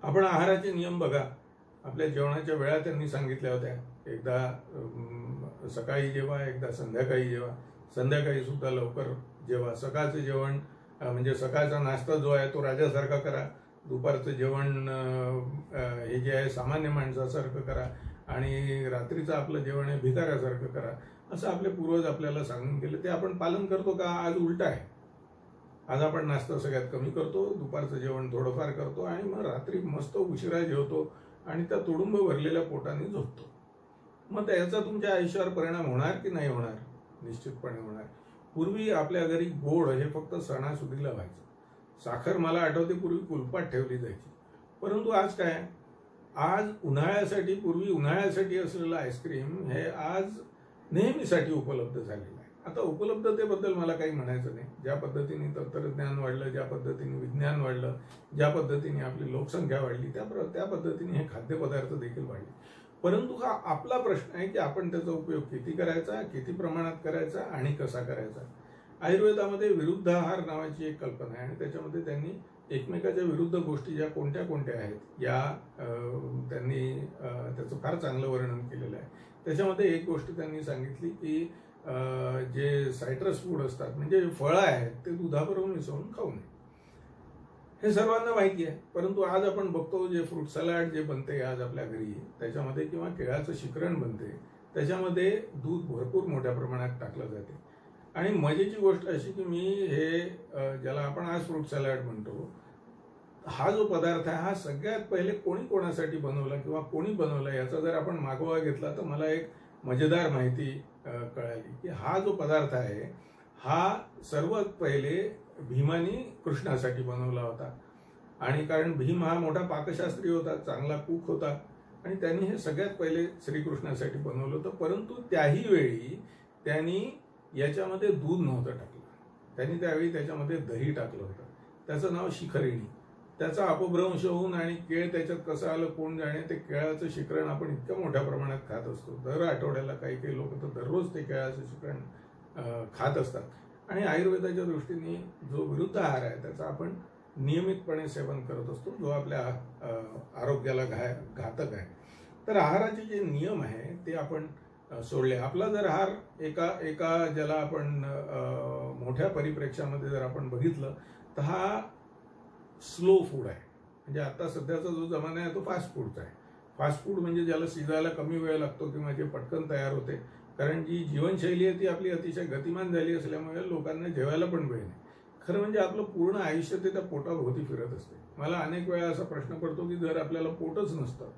आपण आहाराचे नियम बघा, आपल्या जेवणाच्या वेळा त्यांनी सांगितल्या होत्या. एकदा सकाळी जेवा, एकदा संध्याकाळी जेवा, संध्याकाळी सुद्धा लवकर जेवा. सकाळचं जेवण म्हणजे सकाळचा नाश्ता जो आहे तो राजासारखा करा, दुपारचं जेवण हे जे आहे सामान्य माणसासारखं करा, आणि रात्रीचं आपलं जेवण हे भिकाऱ्यासारखं करा, असं आपले पूर्वज आपल्याला सांगून गेले. ते आपण पालन करतो का? आज उलट आहे. आज आपण नाश्ता सगळ्यात कमी करतो, दुपारचं जेवण थोडंफार करतो, आणि मग रात्री मस्त उशिरा जेवतो आणि त्या तुडुंब भरलेल्या पोटाने झोपतो. मग त्याचा तुमच्या आयुष्यावर परिणाम होणार की नाही होणार? निश्चितपणे होणार. पूर्वी आपल्या घरी गोड हे फक्त सणासुदीला व्हायचं. साखर मला आठवते पूर्वी कुलपात ठेवली जायची. परंतु आज काय? आज उन्हाळ्यासाठी, पूर्वी उन्हाळ्यासाठी असलेलं आईस्क्रीम हे आज नेहमीसाठी उपलब्ध झालेलं आहे. आता उपलब्धतेबद्दल मला काही म्हणायचं नाही. ज्या पद्धतीने तंत्रज्ञान वाढलं, ज्या पद्धतीने विज्ञान वाढलं, ज्या पद्धतीने आपली लोकसंख्या वाढली, त्या पद्धतीने हे खाद्यपदार्थ देखील वाढले. परंतु हा आपला प्रश्न आहे की आपण त्याचा उपयोग किती करायचा, किती प्रमाणात करायचा आणि कसा करायचा. आयुर्वेदामध्ये विरुद्ध आहार नावाची एक कल्पना आहे, आणि त्याच्यामध्ये त्यांनी एकमेकाच्या विरुद्ध गोष्टी ज्या कोणत्या कोणत्या आहेत या त्यांनी त्याचं फार चांगलं वर्णन केलेलं आहे. त्याच्यामध्ये एक गोष्ट त्यांनी सांगितली की जे सायट्रस फूड असतात, म्हणजे फळं आहेत, ते दुधाबरोबर मिसळून खाऊ नये. हे सर्वांना माहिती आहे. परंतु आज आपण बघतो जे फ्रूट सलाड जे बनते आज आपल्या घरी, त्याच्यामध्ये किंवा केळाचं शिकरण बनते, त्याच्यामध्ये दूध भरपूर मोठ्या प्रमाणात टाकलं जाते. आणि मजेची गोष्ट अशी की मी हे ज्याला आपण आज फ्रूट सॅलड म्हणतो, हा जो पदार्थ आहे हा सगळ्यात पहिले कोणी कोणासाठी बनवला किंवा कोणी बनवला याचा जर आपण मागोवा घेतला तर मला एक मजेदार माहिती कळाली की हा जो पदार्थ आहे हा सर्वात पहिले भीमानी कृष्णासाठी बनवला होता. आणि कारण भीम हा मोठा पाकशास्त्री होता, चांगला कुक होता, आणि त्यांनी हे सगळ्यात पहिले श्रीकृष्णासाठी बनवलं होतं. परंतु त्याही वेळी त्यांनी याच्यामध्ये दूध नव्हतं टाकलं, त्यांनी त्यावेळी त्याच्यामध्ये दही टाकलं होतं. त्याचं नाव शिखरिणी. त्याचा अपभ्रंश होऊन आणि केळ त्याच्यात कसं आलं कोण जाणे. ते केळाचं शिकरण आपण इतक्या मोठ्या प्रमाणात खात असतो, दर आठवड्याला काही काही लोक तर दररोज ते केळाचं शिकरण खात असतात. आणि आयुर्वेदाच्या दृष्टीने जो विरुद्ध आहार आहे त्याचा आपण नियमितपणे सेवन करत असतो, जो आपल्या आरोग्याला घातक आहे. तर आहाराचे जे नियम आहे ते आपण सोडले. आपला जर आहार एका ज्याला आपण मोठ्या परिप्रेक्ष्यामध्ये जर आपण बघितलं तर हा स्लो फूड आहे. म्हणजे आता सध्याचा जो जमाना आहे तो फास्ट फूडचा आहे. फास्ट फूड म्हणजे ज्याला शिजायला कमी वेळ लागतो किंवा जे पटकन तयार होते. कारण जी जीवनशैली आहे ती आपली अतिशय गतिमान झाली असल्यामुळे लोकांना जेवायला पण वेळ नाही. खरं म्हणजे आपलं पूर्ण आयुष्य ते त्या पोटाभोवती फिरत असते. मला अनेक वेळा असा प्रश्न पडतो की जर आपल्याला पोटच नसतं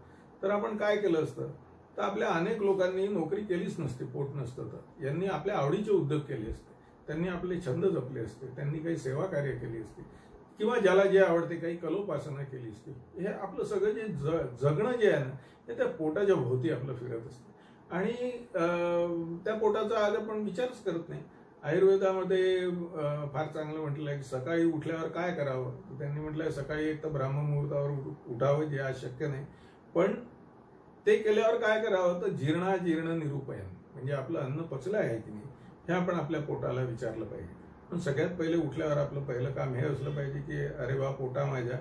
तर आपण काय केलं असतं. तर आपल्या अनेक लोकांनी नोकरी केलीच नसते पोट नसतं तर. यांनी आपल्या आवडीचे उद्योग केले असते, त्यांनी आपले छंद जपले असते, त्यांनी काही सेवा कार्य केली असते, किंवा ज्याला जे आवडते काही कलोपासना केली असते. हे आपलं सगळं जे जगणं जे आहे ना हे त्या पोटाच्या भोवती आपलं फिरत असतं. आणि त्या पोटाचा आज आपण विचारच करत नाही. आयुर्वेदामध्ये फार चांगलं म्हटलं आहे की सकाळी उठल्यावर काय करावं. त्यांनी म्हटलं आहे सकाळी एक तर ब्राह्ममुहूर्तावर उठावं, जे आज शक्य नाही, पण ते केल्यावर काय करावं तर जीर्ण निरूपयन, म्हणजे आपलं अन्न पचलं आहे की नाही हे आपण आपल्या पोटाला विचारलं पाहिजे. पण सगळ्यात पहिले उठल्यावर आपलं पहिलं काम हे असलं पाहिजे की अरे वा पोटा माझ्या,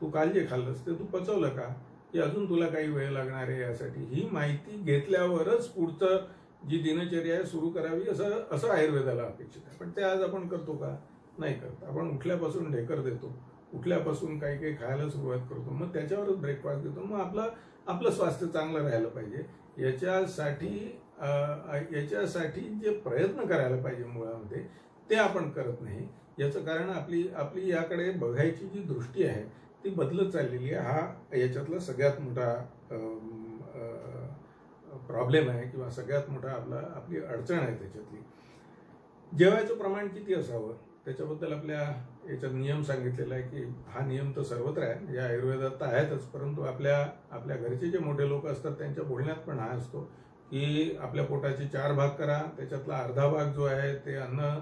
तू काल जे खाल्लंस ते तू पचवलं का, की अजून तुला काही वेळ लागणार आहे यासाठी. ही माहिती घेतल्यावरच पुढचं जी दिनचर्या आहे सुरू करावी असं आयुर्वेदाला अपेक्षित आहे. पण ते आज आपण करतो का? नाही करत. आपण उठल्यापासून ढेकर देतो, उठल्यापासून काही काही खायला सुरुवात करतो, मग त्याच्यावरच ब्रेकफास्ट देतो. मग आपलं स्वास्थ्य चांगलं राहायला पाहिजे याच्यासाठी जे प्रयत्न करायला पाहिजे मुळामध्ये ते आपण करत नाही. याचं कारण आपली याकडे बघायची जी दृष्टी आहे ती बदलत चाललेली आहे. हा याच्यातला सगळ्यात मोठा प्रॉब्लेम आहे किंवा सगळ्यात मोठा आपली अडचण आहे त्याच्यातली. जेवायचं प्रमाण किती असावं त्याच्याबद्दल आपल्या याच्यात नियम सांगितलेला आहे की हा नियम तर सर्वत्र आहे, म्हणजे आयुर्वेदात तर आहेतच, परंतु आपल्या घरचे जे मोठे लोक असतात त्यांच्या बोलण्यात पण हा असतो की आपल्या पोटाचे 4 भाग करा, त्याच्यातला अर्धा भाग जो आहे ते अन्न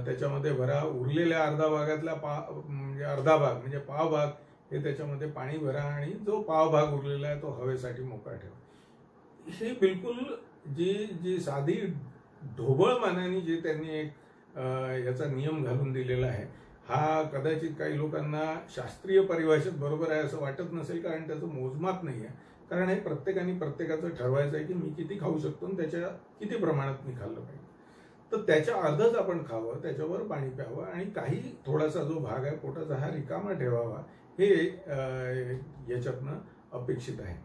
त्याच्यामध्ये भरा, उरलेल्या अर्धा भागातला अर्धा भाग म्हणजे पाव भाग हे त्याच्यामध्ये पाणी भरा आणि जो पाव भाग उरलेला आहे तो हवेसाठी मोकळा ठेवा. हे बिलकुल जी साधी ढोबळ मानाने जे त्यांनी एक याचा नियम घालून दिलेला आहे, हा कदाचित काही लोकांना शास्त्रीय परिभाषेत बरोबर आहे असं वाटत नसेल, कारण त्याचं मोजमाप नाही आहे. कारण हे प्रत्येकाचं ठरवायचं आहे की मी किती खाऊ शकतो आणि त्याच्या किती प्रमाणात मी खाल्लं पाहिजे. तर त्याच्या अर्धच आपण खावं, त्याच्यावर पाणी प्यावं आणि काही थोडासा जो भाग आहे पोटाचा हा रिकामा ठेवावा, हे याच्यातनं अपेक्षित आहे.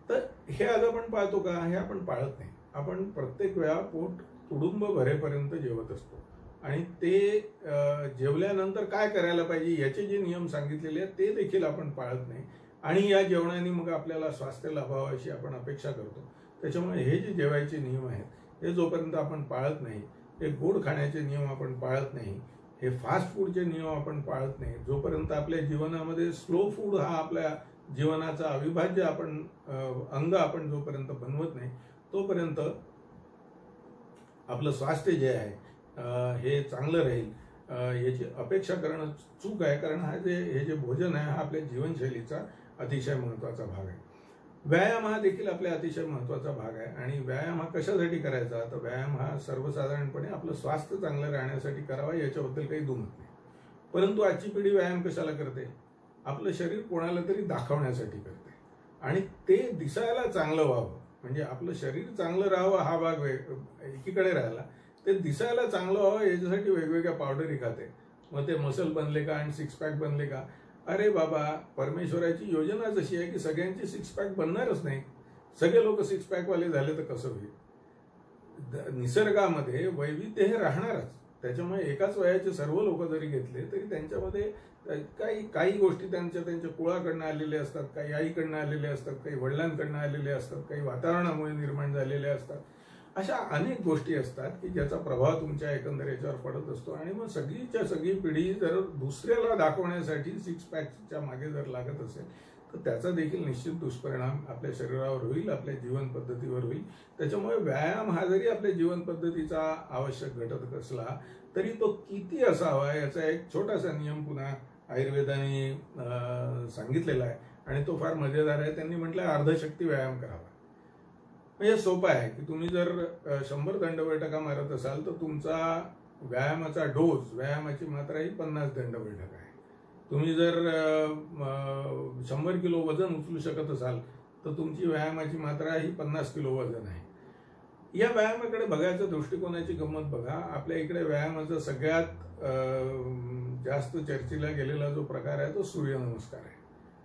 तर हे आज आपण पाळतो का? हे आपण पाळत नाही. आपण प्रत्येक वेळा पोट तुडुंब भरेपर्यंत जेवत असतो आणि ते जेवल्यानंतर काय करायला पाहिजे याचे जे नियम सांगितलेले आहेत ते देखील आपण पाळत नाही आणि या जेवणाने मग आपल्याला स्वास्थ्य लाभावं अशी आपण अपेक्षा करतो. त्याच्यामुळे हे जे जेवायचे नियम आहेत हे जोपर्यंत आपण पाळत नाही, हे गोड खाण्याचे नियम आपण पाळत नाही, हे फास्ट फूडचे नियम आपण पाळत नाही, जोपर्यंत आपल्या जीवनामध्ये स्लो फूड हा आपल्या जीवनाचा अविभाज्य अंग आपण जोपर्यंत बनवत नाही तोपर्यंत आपलं स्वास्थ्य जे आहे हे चांगलं राहील याची अपेक्षा करणं चूक आहे. कारण हे जे भोजन आहे हा आपल्या जीवनशैलीचा अतिशय महत्त्वाचा भाग आहे. व्यायाम हा देखील आपल्या अतिशय महत्त्वाचा भाग आहे आणि व्यायाम हा कशासाठी करायचा? तर व्यायाम हा सर्वसाधारणपणे आपलं स्वास्थ्य चांगलं राहण्यासाठी करावा, याच्याबद्दल काही दुमत नाही. परंतु आजची पिढी व्यायाम कशाला करते? आपलं शरीर कोणाला तरी दाखवण्यासाठी करते आणि ते दिसायला चांगलं व्हावं, म्हणजे आपलं शरीर चांगलं राहावं हा भाग एकीकडे राहिला, ते दिसायला चांगलं व्हावं याच्यासाठी वेगवेगळ्या पावडरी खाते. मग ते मसल बनले का आणि 6 पॅक बनले का? अरे बाबा, परमेश्वराची योजना जशी आहे की सगळ्यांची 6 पॅक बनणारच नाही. सगळे लोक 6 पॅक वाले झाले तर कसं होईल? निसर्गामध्ये वैविध्य हे राहणारच. त्याच्यामुळे एकाच वयाचे सर्व लोक जरी घेतले तरी त्यांच्यामध्ये काही गोष्टी त्यांच्या कुळाकडनं आलेल्या असतात, काही आईकडनं आलेल्या असतात, काही वडिलांकडनं आलेले असतात, काही वातावरणामुळे निर्माण झालेल्या असतात. अशा अनेक गोष्टी असतात की ज्याचा प्रभाव तुमच्या एकंदर याच्यावर पडत असतो आणि मग सगळी पिढी जर दुसऱ्याला दाखवण्यासाठी 6 पॅकच्या मागे जर लागत असेल तर त्याचा देखील निश्चित दुष्परिणाम आपल्या शरीरावर होईल, आपल्या जीवन पद्धतीवर होईल. त्याच्यामुळे व्यायाम हा जरी आपल्या जीवन पद्धतीचा आवश्यक घटक असला तरी तो किती असावा याचा एक छोटासा नियम पुन्हा आयुर्वेदाने सांगितलेला आहे आणि तो फार मजेदार आहे. त्यांनी म्हटलं अर्धशक्ती व्यायाम करावा. म्हणजे सोपं आहे की तुम्ही जर 100 दंडबैठका मारत असाल तर तुमचा व्यायामाचा डोस, व्यायामाची मात्रा ही 50 दंडबैठका आहे. तुम्ही जर 100 किलो वजन उचलू शकत असाल तर तुमची व्यायामाची मात्रा ही 50 किलो वजन आहे. या व्यायामाकडे बघायचं दृष्टिकोनाची गंमत बघा. आपल्या इकडे व्यायामाचा सगळ्यात जास्त चर्चेला गेलेला जो प्रकार आहे तो सूर्यनमस्कार आहे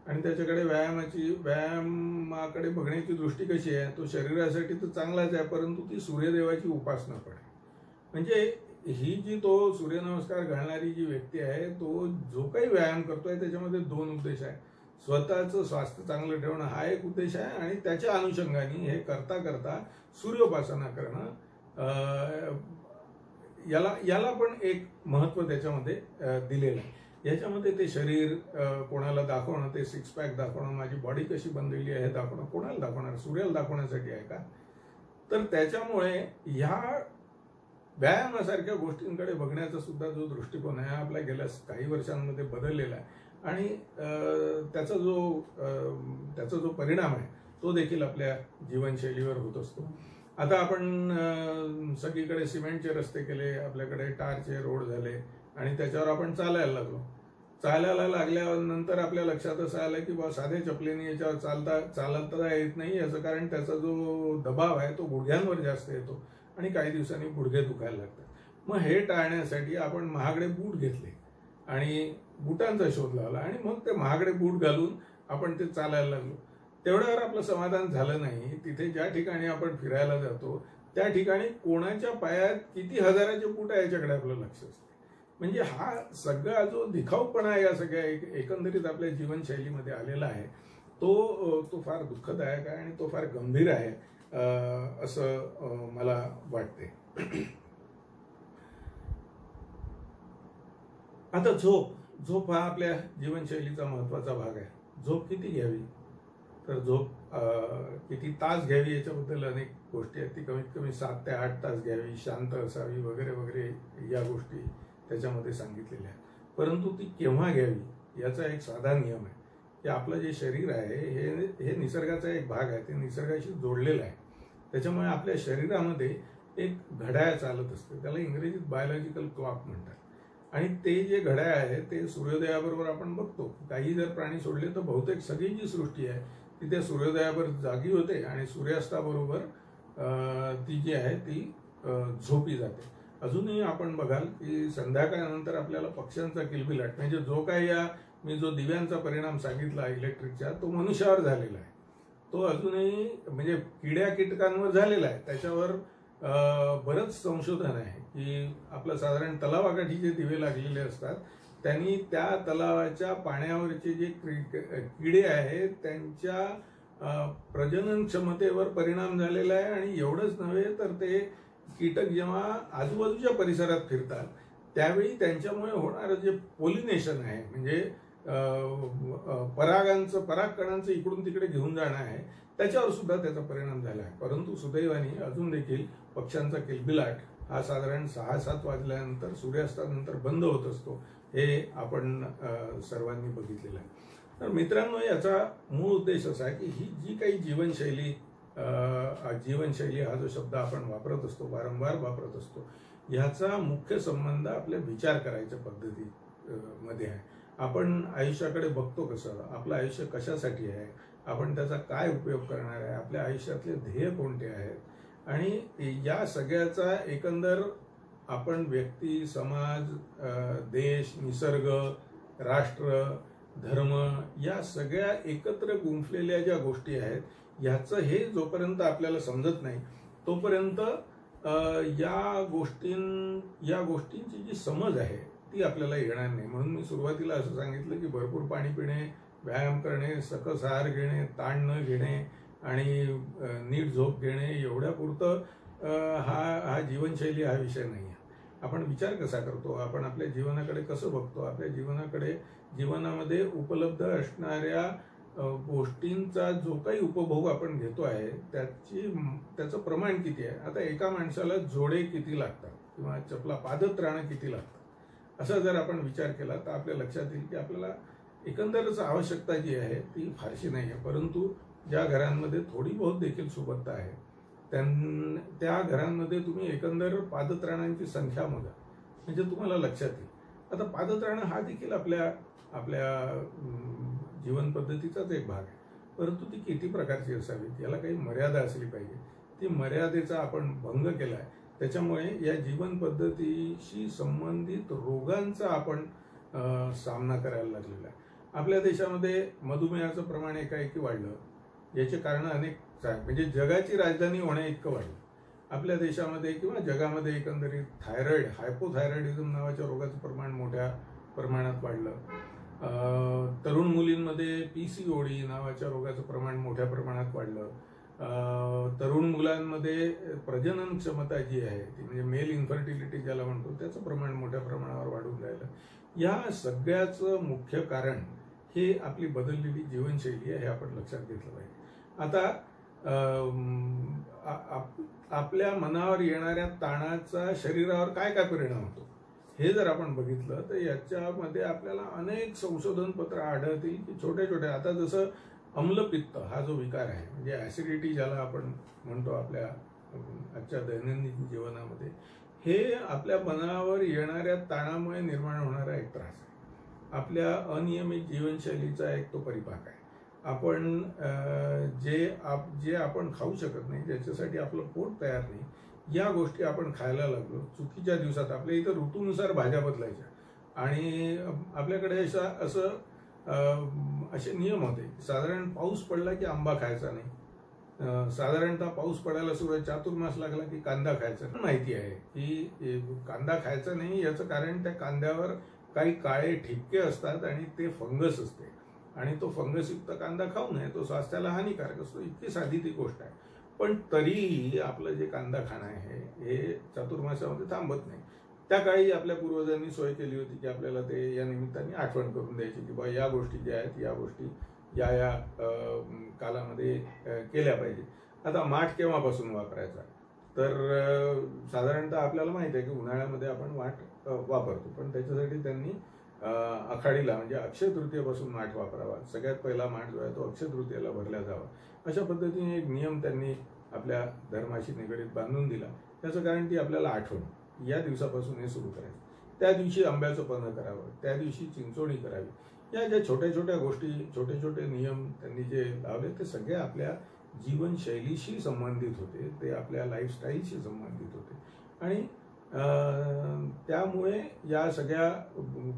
आणि त्याच्याकडे व्यायामाकडे बघण्याची दृष्टी कशी आहे? तो शरीरासाठी तर चांगलाच आहे, परंतु ती सूर्यदेवाची उपासना पण आहे. म्हणजे ही जी तो सूर्यनमस्कार घालणारी जी व्यक्ती आहे तो जो काही व्यायाम करतोय त्याच्यामध्ये 2 उद्देश आहे. स्वतःचं स्वास्थ्य चांगलं ठेवणं हा एक उद्देश आहे आणि त्याच्या अनुषंगाने हे करता करता सूर्योपासना करणं, याला पण एक महत्त्व त्याच्यामध्ये दिलेलं आहे. याच्यामध्ये ते शरीर कोणाला दाखवणं, ते 6 पॅक दाखवणं, माझी बॉडी कशी बनलेली आहे दाखवणं, कोणाला दाखवणार? सूर्याला दाखवण्यासाठी आहे का? तर त्याच्यामुळे ह्या व्यायामासारख्या गोष्टींकडे बघण्याचा सुद्धा जो दृष्टिकोन आहे आपल्या गेल्या काही वर्षांमध्ये बदललेला आहे आणि त्याचा जो परिणाम आहे तो देखील आपल्या जीवनशैलीवर होत असतो. आता आपण सगळीकडे सिमेंटचे रस्ते केले, आपल्याकडे टारचे रोड झाले आणि त्याच्यावर आपण चालायला लागलो. चालायला लागल्यानंतर आपल्या लक्षात असं आलं की बा साध्या चपलेने याच्यावर चालता येत नाही. याचं कारण त्याचा जो दबाव आहे तो गुडघ्यांवर जास्त येतो आणि काही दिवसांनी गुडघे दुखायला लागतात. मग हे टाळण्यासाठी आपण महागडे बूट घेतले आणि बुटांचा शोध लावला आणि मग ते महागडे बूट घालून आपण ते चालायला लागलो. तेवढ्यावर आपलं समाधान झालं नाही. तिथे ज्या ठिकाणी आपण फिरायला जातो त्या ठिकाणी कोणाच्या पायात किती हजाराचे बूट आहे याच्याकडे आपलं लक्ष असतं. म्हणजे हा सगळा जो दिखाऊपणा या सगळ्या एकंदरीत आपल्या जीवनशैलीमध्ये आलेला आहे तो फार दुःखदायक आहे आणि तो फार गंभीर आहे असं मला वाटते. आता झोप हा आपल्या जीवनशैलीचा महत्वाचा भाग आहे. झोप किती घ्यावी तर झोप किती तास घ्यावी याच्याबद्दल अनेक गोष्टी आहेत. ती कमीत कमी 7 ते 8 तास घ्यावी, शांत असावी वगैरे वगैरे या गोष्टी त्याच्यामध्ये सांगितलेल्या आहेत. परंतु ती केव्हा घ्यावी याचा एक साधा नियम आहे की आपलं जे शरीर आहे हे निसर्गाचा एक भाग आहे. ते निसर्गाशी जोडलेलं आहे. त्याच्यामुळे आपल्या शरीरामध्ये एक घड्याळ चालत असते. त्याला इंग्रजीत बायोलॉजिकल क्लॉक म्हणतात. आणि ते जे घड्याळ आहे ते सूर्योदयाबरोबर आपण बघतो. काही जर प्राणी सोडले तर बहुतेक सगळी जी सृष्टी आहे ती त्या सूर्योदयावर जागी होते आणि सूर्यास्ताबरोबर ती जी आहे ती झोपी जाते. अजूनही आपण बघाल की संध्याकाळनंतर आपल्याला पक्ष्यांचा किलबिलाट म्हणजे जो काही मी जो दिव्यांचा परिणाम सांगितला इलेक्ट्रिकचा तो मनुष्यावर झालेला आहे. तो अजूनही म्हणजे किड्या कीटकांवर झालेला आहे. त्याच्यावर बरंच संशोधन आहे की आपलं साधारण तलावाकाठी जे दिवे लागलेले असतात त्यांनी त्या तलावाच्या पाण्यावरचे जे किडे आहेत त्यांच्या प्रजनन क्षमतेवर परिणाम झालेला आहे. आणि एवढंच नव्हे तर ते कीटक जेव्हा आजूबाजूच्या परिसरात फिरतात त्यावेळी त्यांच्यामुळे होणारं जे पोलिनेशन आहे म्हणजे परागकणांचं इकडून तिकडे घेऊन जाणं आहे त्याच्यावर सुद्धा त्याचा परिणाम झाला आहे. परंतु सुदैवाने अजून देखील पक्ष्यांचा किलबिलाट हा साधारण 6-7 वाजल्यानंतर सूर्यास्तानंतर बंद होत असतो. हे आपण सर्वांनी बघितलेलं आहे. तर मित्रांनो याचा मूळ उद्देश असा आहे की ही जी काही जीवनशैली हा जो शब्द आपण वापरत असतो वारंवार वापरत असतो ह्याचा मुख्य संबंध आपल्या विचार करायच्या पद्धती मध्ये आहे. आपण आयुष्याकडे बघतो कसं, आपलं आयुष्य कशासाठी आहे, आपण त्याचा काय उपयोग करणार आहे, आपल्या आयुष्यातले ध्येय कोणते आहेत आणि या सगळ्याचा एकंदर आपण व्यक्ती, समाज, देश, निसर्ग, राष्ट्र, धर्म या सगळ्या एकत्र गुंफलेल्या ज्या गोष्टी आहेत ह्याचं हे जोपर्यंत आपल्याला समजत नाही तोपर्यंत या गोष्टींची जी समज आहे ती आपल्याला येणार नाही. म्हणून मी सुरुवातीला असं सांगितलं की भरपूर पाणी पिणे, व्यायाम करणे, सकस आहार घेणे, ताण न घेणे आणि नीट झोप घेणे एवढ्यापुरतं हा जीवनशैली हा विषय नाही आहे. आपण विचार कसा करतो, आपण आपल्या जीवनाकडे कसं बघतो, आपल्या जीवनामध्ये उपलब्ध असणाऱ्या गोष्टींचा जो काही उपभोग आपण घेतो आहे त्याचं प्रमाण किती आहे. आता एका माणसाला जोडे किती लागतात किंवा चपला पादत राहणं किती लागतं असा जर आपण विचार केला तर आपल्या लक्षात येईल की आपल्याला एकंदरच आवश्यकता जी आहे ती फारशी नाही आहे. परंतु ज्या घरांमध्ये थोडी बहुत देखील सुबत्ता आहे त्या घरांमध्ये तुम्ही एकंदर पादत्राणांची संख्या मोजा म्हणजे तुम्हाला लक्षात येईल. आता पादत्राणं हा देखील आपल्या जीवन पद्धतीचाच एक भाग आहे. परंतु ती किती प्रकारची असावी याला काही मर्यादा असली पाहिजे. ती मर्यादेचा आपण भंग केला आहे. त्याच्यामुळे या जीवन पद्धतीशी संबंधित रोगांचा आपण सामना करायला लागलेला आहे. आपल्या देशामध्ये मधुमेहाचं प्रमाण एकाएकी वाढलं. याचे कारण अनेक म्हणजे जगाची राजधानी होण्या इतकं वाढलं. आपल्या देशामध्ये किंवा जगामध्ये एकंदरीत थायरॉइड, हायपोथायरॉइडिझम नावाच्या रोगाचं प्रमाण मोठ्या प्रमाणात वाढलं. तरुण मुलींमध्ये PCOD नावाच्या रोगाचं प्रमाण मोठ्या प्रमाणात वाढलं. तरुण मुलांमध्ये प्रजनन क्षमता जी आहे ती म्हणजे मेल इन्फर्टिलिटी ज्याला म्हणतो त्याचं प्रमाण मोठ्या प्रमाणावर वाढून राहिलं. या सगळ्याचं मुख्य कारण हे आपली बदललेली जीवनशैली आहे हे आपण लक्षात घेतलं पाहिजे. आता आपल्या मनावर येणाऱ्या ताणाचा शरीरावर काय काय परिणाम होतो हे जर आपण बघितलं तर याच्यामध्ये आपल्याला अनेक संशोधन पत्र आढळतील की छोटे छोटे आता जसं अम्लपित्त हा जो विकार आहे म्हणजे ऍसिडिटी ज्याला आपण म्हणतो आपल्या आजच्या दैनंदिन जीवनामध्ये हे आपल्या मनावर येणाऱ्या ताणामुळे निर्माण होणारा एक त्रास आहे. आपल्या अनियमित जीवनशैलीचा एक तो परिपाक आहे. आपण जे आपण खाऊ शकत नाही, ज्याच्यासाठी आपलं पोट तयार नाही, या गोष्टी आपण खायला लागलो चुकीच्या दिवसात. आपल्या इथं ऋतूनुसार भाज्या बदलायच्या आणि आपल्याकडे असे नियम होते. साधारण पाऊस पडला की आंबा खायचा नाही, साधारणतः पाऊस पडायला सुरुवात, चातुर्मास लागला की कांदा खायचा. माहिती आहे की कांदा खायचा नाही, याचं कारण त्या कांद्यावर काही काळे ठिपके असतात आणि ते फंगस असते आणि तो फंगसयुक्त कांदा खाऊ नये, तो स्वास्थ्याला हानिकारक असतो. इतकी साधी ती गोष्ट आहे. पण तरीही आपलं जे कांदा खाणं आहे हे चातुर्मासामध्ये थांबत नाही. त्या काळी आपल्या पूर्वजांनी सोय केली होती की आपल्याला ते या निमित्ताने आठवण करून द्यायची की बा या गोष्टी ज्या आहेत, या गोष्टी या कालामध्ये केल्या पाहिजे. आता माठ केव्हापासून वापरायचा, तर साधारणतः आपल्याला माहिती आहे की उन्हाळ्यामध्ये आपण माठ वापरतो, पण त्याच्यासाठी त्यांनी आखाडीला म्हणजे अक्षय तृतीयेपासून माठ वापरावा. सगळ्यात पहिला माठ जो आहे तो अक्षय तृतीयेला भरला जावा, अशा पद्धतीने एक नियम त्यांनी आपल्या धर्माशी निगडीत बांधून दिला. त्याचं कारण ती आपल्याला आठवण, या दिवसापासून हे सुरू करायचं. त्या दिवशी आंब्याचं पन्ह करावं, त्या दिवशी चिंचोणी करावी. या ज्या छोट्या छोट्या गोष्टी, छोटे छोटे नियम त्यांनी जे लावले ते सगळे आपल्या जीवनशैलीशी संबंधित होते, ते आपल्या लाईफस्टाईलशी संबंधित होते आणि त्यामुळे या सगळ्या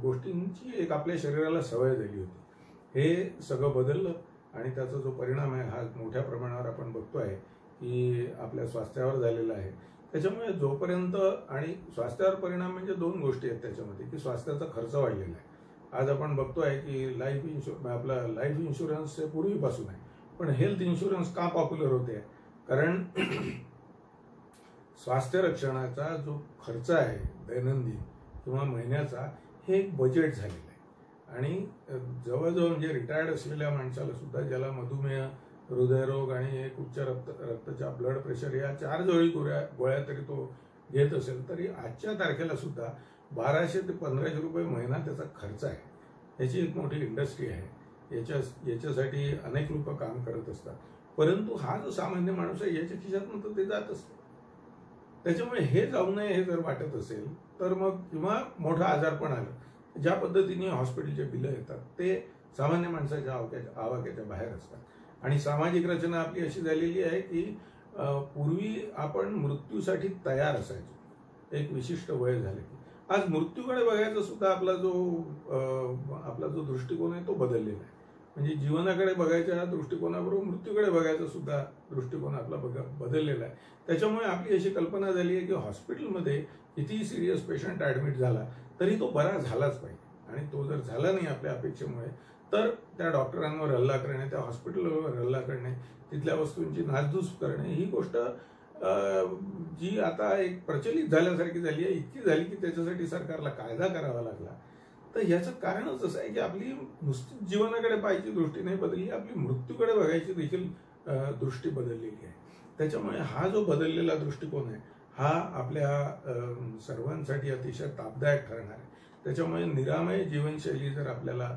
गोष्टींची एक आपल्या शरीराला सवय झाली होती. हे सगळं बदललं आणि त्याचा जो परिणाम आहे हा मोठ्या प्रमाणावर आपण बघतो आहे की आपल्या स्वास्थ्यावर झालेला आहे. त्याच्यामुळे जोपर्यंत, आणि स्वास्थ्यावर परिणाम म्हणजे दोन गोष्टी आहेत त्याच्यामध्ये, की स्वास्थ्याचा खर्च वाढलेला आहे. आज आपण बघतोय की लाईफ इन्शुरन्स हे पूर्वीपासून आहे, पण हेल्थ इन्शुरन्स का पॉप्युलर होते, कारण स्वास्थ्य रक्षणाचा जो खर्च आहे दैनंदिन किंवा महिन्याचा, हे एक बजेट झालेलं आहे. आणि जवळजवळ म्हणजे रिटायर्ड असलेल्या माणसाला सुद्धा, ज्याला मधुमेह, हृदयरोग आणि एक उच्च रक्तचाप, ब्लड प्रेशर या 4 जोडी गोळ्या तरी तो घेत असेल, तरी आजच्या तारखेला सुद्धा 1200 ते 1500 रुपये महिना त्याचा खर्च आहे. याची एक मोठी इंडस्ट्री आहे, याच्यासाठी अनेक लोक काम करत असतात. परंतु हा जो सामान्य माणूस आहे याच्या खिशातून तर ते जात असतं. त्याच्यामुळे हे जाऊ नये हे जर वाटत असेल तर मग, किंवा मोठा आजारपण आलं, ज्या पद्धतीने हॉस्पिटलचे बिलं येतात ते सामान्य माणसाच्या आवाक्याच्या बाहेर असतात. आणि सामाजिक रचना आपली अशी झालेली आहे की पूर्वी आपण मृत्यूसाठी तयार असायचो. एक विशिष्ट वय झाले की आज मृत्यूकडे बघायचा सुद्धा आपला जो दृष्टिकोन आहे तो बदललेला आहे. म्हणजे जीवनाकडे बघायच्या दृष्टिकोनाबरोबर मृत्यूकडे बघायचा सुद्धा दृष्टिकोन आपला बदललेला आहे. त्याच्यामुळे आपली अशी कल्पना झाली आहे की हॉस्पिटलमध्ये कितीही सिरियस पेशंट ऍडमिट झाला तरी तो बरा झालाच पाहिजे, आणि तो जर झाला नाही आपल्या अपेक्षेमुळे तर त्या डॉक्टरांवर हल्ला करणे, त्या हॉस्पिटलवर हल्ला करणे, तिथल्या वस्तूंची नासधूस करणे, ही गोष्ट जी आता एक प्रचलित झाल्यासारखी झाली आहे, इतकी झाली की त्याच्यासाठी सरकारला कायदा करावा लागला. तर याचं कारणच असं आहे की आपली नुसती जीवनाकडे पाहायची दृष्टी नाही बदलली, आपली मृत्यूकडे बघायची देखील दृष्टी बदललेली आहे. त्याच्यामुळे हा जो बदललेला दृष्टिकोन आहे हा आपल्या सर्वांसाठी अतिशय तापदायक ठरणार आहे. त्याच्यामुळे निरामय जीवनशैली जर आपल्याला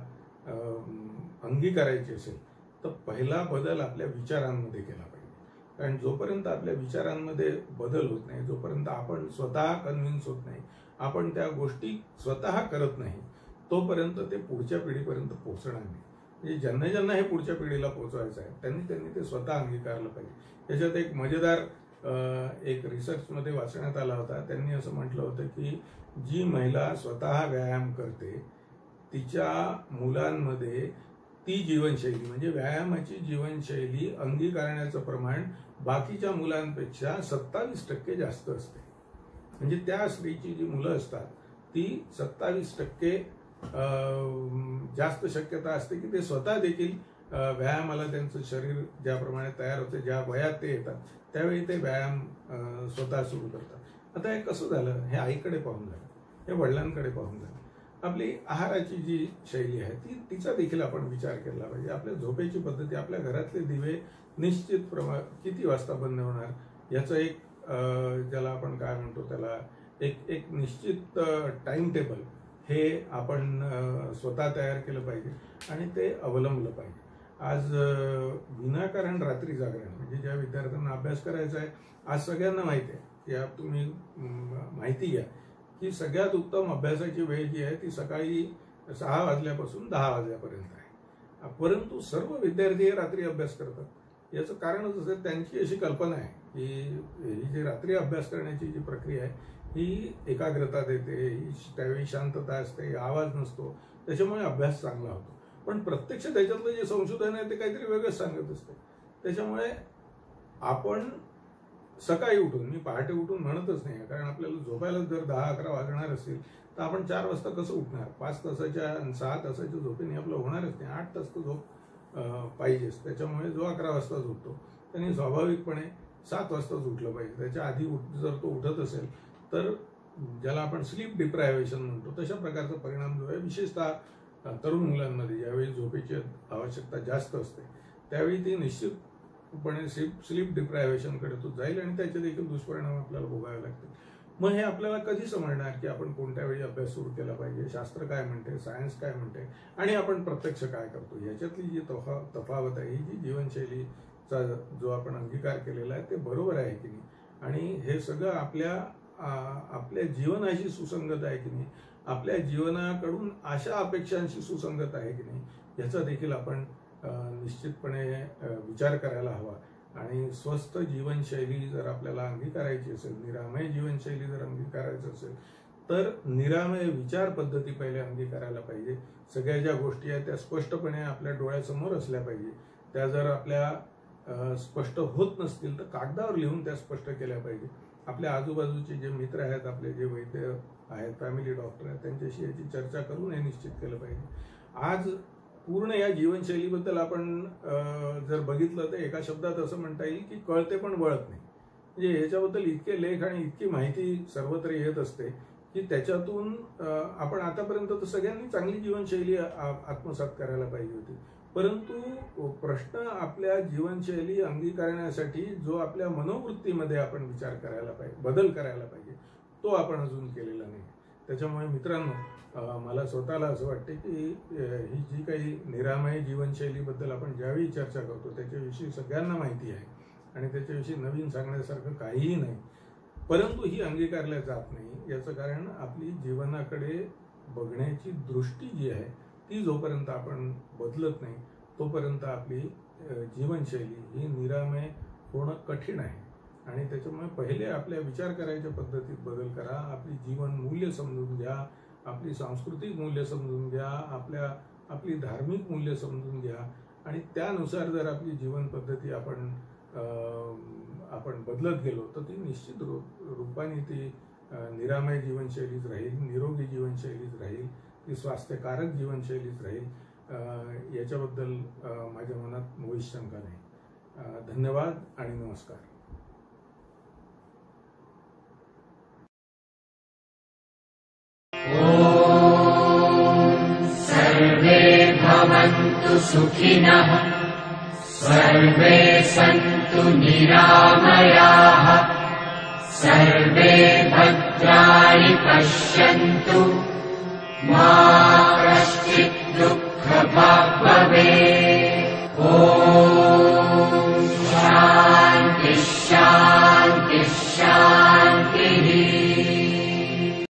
अंगीकारायची असेल तर पहिला बदल आपल्या विचारांमध्ये केला पाहिजे. कारण जोपर्यंत आपल्या विचारांमध्ये बदल होत नाही, जोपर्यंत आपण स्वतः कन्व्हिन्स होत नाही, आपण त्या गोष्टी स्वतः करत नाही, तोपर्यंत ते पुढच्या पिढीपर्यंत पोहोचणार नाही. म्हणजे ज्यांना ज्यांना हे पुढच्या पिढीला पोहोचवायचं आहे त्यांनी ते स्वतः अंगीकारलं पाहिजे. त्याच्यात एक मजेदार एक रिसर्चमध्ये वाचण्यात आला होता. त्यांनी असं म्हटलं होतं की जी महिला स्वतः व्यायाम करते तिच्या मुलांमध्ये ती जीवनशैली म्हणजे व्यायामाची जीवनशैली अंगीकारण्याचं प्रमाण बाकीच्या मुलांपेक्षा 27% जास्त असते. म्हणजे त्या स्त्रीची जी मुलं असतात ती 27% जास्त शक्यता असते की ते स्वतः देखील व्यायामाला, त्यांचं शरीर ज्याप्रमाणे तयार होते, ज्या वयात ते येतात त्यावेळी ते व्यायाम स्वतः सुरू करतात. आता हे कसं झालं, हे आईकडे पाहून झालं, हे वडिलांकडे पाहून झालं. आपली आहाराची जी शैली आहे तिचा देखील आपण विचार केला पाहिजे. आपल्या झोपेची पद्धती, आपल्या घरातले दिवे निश्चित किती वाजता बंद होणार याचं एक ज्याला आपण काय म्हणतो त्याला एक निश्चित टाइम टेबल हे आपण स्वतः तयार केलं पाहिजे आणि ते अवलंबलं पाहिजे. आज विनाकारण रात्री जागरण, म्हणजे ज्या विद्यार्थ्यांना अभ्यास करायचा आहे, आज सगळ्यांना माहिती आहे की तुम्ही माहिती घ्या की सगळ्यात उत्तम अभ्यासाची वेळ जी आहे ती सकाळी 6 वाजल्यापासून 10 वाजल्यापर्यंत आहे. परंतु सर्व विद्यार्थी हे रात्री अभ्यास करतात. याचं कारणच असं त्यांची अशी कल्पना आहे की ही जी रात्री अभ्यास करण्याची जी प्रक्रिया आहे ही एकाग्रता देते, त्यावेळी शांतता असते, आवाज नसतो, त्याच्यामुळे अभ्यास चांगला होतो. पण प्रत्यक्ष त्याच्यातलं जे संशोधन आहे ते काहीतरी वेगळंच सांगत असते. त्याच्यामुळे आपण सकाळी उठून, मी पहाटे उठून म्हणतच नाही, कारण आपल्याला झोपायला जर 10-11 वाजणार असतील तर आपण 4 वाजता कसं उठणार? 5 तासाच्या आणि 6 तासाच्या झोपेने आपलं होणारच नाही. 8 तास तर झोप पाहिजेच. त्याच्यामुळे जो 11 वाजता झोपतो त्यांनी स्वाभाविकपणे 7 वाजताच उठलं पाहिजे. त्याच्या आधी जर तो उठत असेल तर ज्याला आपण स्लीप डिप्रायव्हेशन म्हणतो तशा प्रकारचा परिणाम जो आहे विशेषतः तरुण मुलांमध्ये ज्यावेळी झोपेची आवश्यकता जास्त असते त्यावेळी ती निश्चितपणे स्लीप डिप्रायव्हेशनकडे तो जाईल आणि त्याचे देखील दुष्परिणाम आपल्याला भोगावे लागतील. मग हे आपल्याला कधी समजणार की आपण कोणत्या वेळी अभ्यास सुरू केला पाहिजे, शास्त्र काय म्हणते, सायन्स काय म्हणते आणि आपण प्रत्यक्ष काय करतो, याच्यातली जी तफावत आहे, ही जी जीवनशैलीचा जो आपण अंगीकार केलेला आहे ते बरोबर आहे की नाही आणि हे सगळं आपल्या जीवनाशी सुसंगत आहे की नाही, आपल्या जीवनाकडून अशा अपेक्षांशी सुसंगत आहे की नाही, याचा देखील आपण निश्चितपणे विचार करायला हवा. आणि स्वस्थ जीवनशैली जर आपल्याला अंगीकारायची असेल, निरामय जीवनशैली जर अंगीकारायचं असेल तर निरामय विचार पद्धती पहिले अंगीकारायला पाहिजे. सगळ्या ज्या गोष्टी आहेत त्या स्पष्टपणे आपल्या डोळ्यासमोर असल्या पाहिजे. त्या जर आपल्या स्पष्ट होत नसतील तर कागदावर लिहून त्या स्पष्ट केल्या पाहिजे. आपल्या आजूबाजूचे जे मित्र आहेत, आपले जे वैद्य आहेत, फॅमिली डॉक्टर आहेत, त्यांच्याशी याची चर्चा करून हे निश्चित केलं पाहिजे. आज पूर्ण या जीवनशैलीबद्दल आपण जर बघितलं तर एका शब्दात असं म्हणता येईल की कळते पण वळत नाही. म्हणजे याच्याबद्दल इतके लेख आणि इतकी माहिती सर्वत्र येत असते की त्याच्यातून आपण आतापर्यंत तर सगळ्यांनी चांगली जीवनशैली आत्मसात करायला पाहिजे होती. परंतु प्रश्न आपल्या जीवनशैली अंगीकारण्यासाठी जो आपल्या मनोवृत्तीमध्ये आपण विचार करायला पाहिजे, बदल करायला पाहिजे, तो आपण अजून केलेला नाही. त्याच्यामुळे मित्रांनो, मला स्वतःला असं वाटते की ही जी काही निरामय जीवनशैलीबद्दल आपण ज्यावेळी चर्चा करतो त्याच्याविषयी सगळ्यांना माहिती आहे आणि त्याच्याविषयी नवीन सांगण्यासारखं काहीही नाही, परंतु ही अंगीकारल्या जात नाही. याचं कारण आपली जीवनाकडे बघण्याची दृष्टी जी आहे ती जोपर्यंत आपण बदलत नाही तोपर्यंत आपली जीवनशैली ही निरामय होणं कठीण आहे. आणि त्याच्यामुळे पहिले आपल्या विचार करायच्या पद्धतीत बदल करा, आपली जीवन मूल्य समजून घ्या, आपली सांस्कृतिक मूल्य समजून घ्या, आपली धार्मिक मूल्य समजून घ्या आणि त्यानुसार जर आपली जीवन पद्धती आपण बदलत गेलो तर ती निश्चित रूपाने ती निरामय जीवनशैलीच राहील, निरोगी जीवनशैलीच राहील, ती स्वास्थ्यकारक जीवनशैलीच राहील. याच्याबद्दल माझ्या मनात मुळीच शंका नाही. धन्यवाद आणि नमस्कार. सर्वे भवन्तु सुखिनः, सर्वे सन्तु निरामयाः, सर्वे भद्राणि पश्यन्तु, मा कश्चित् दुःखभाग् भवेत्.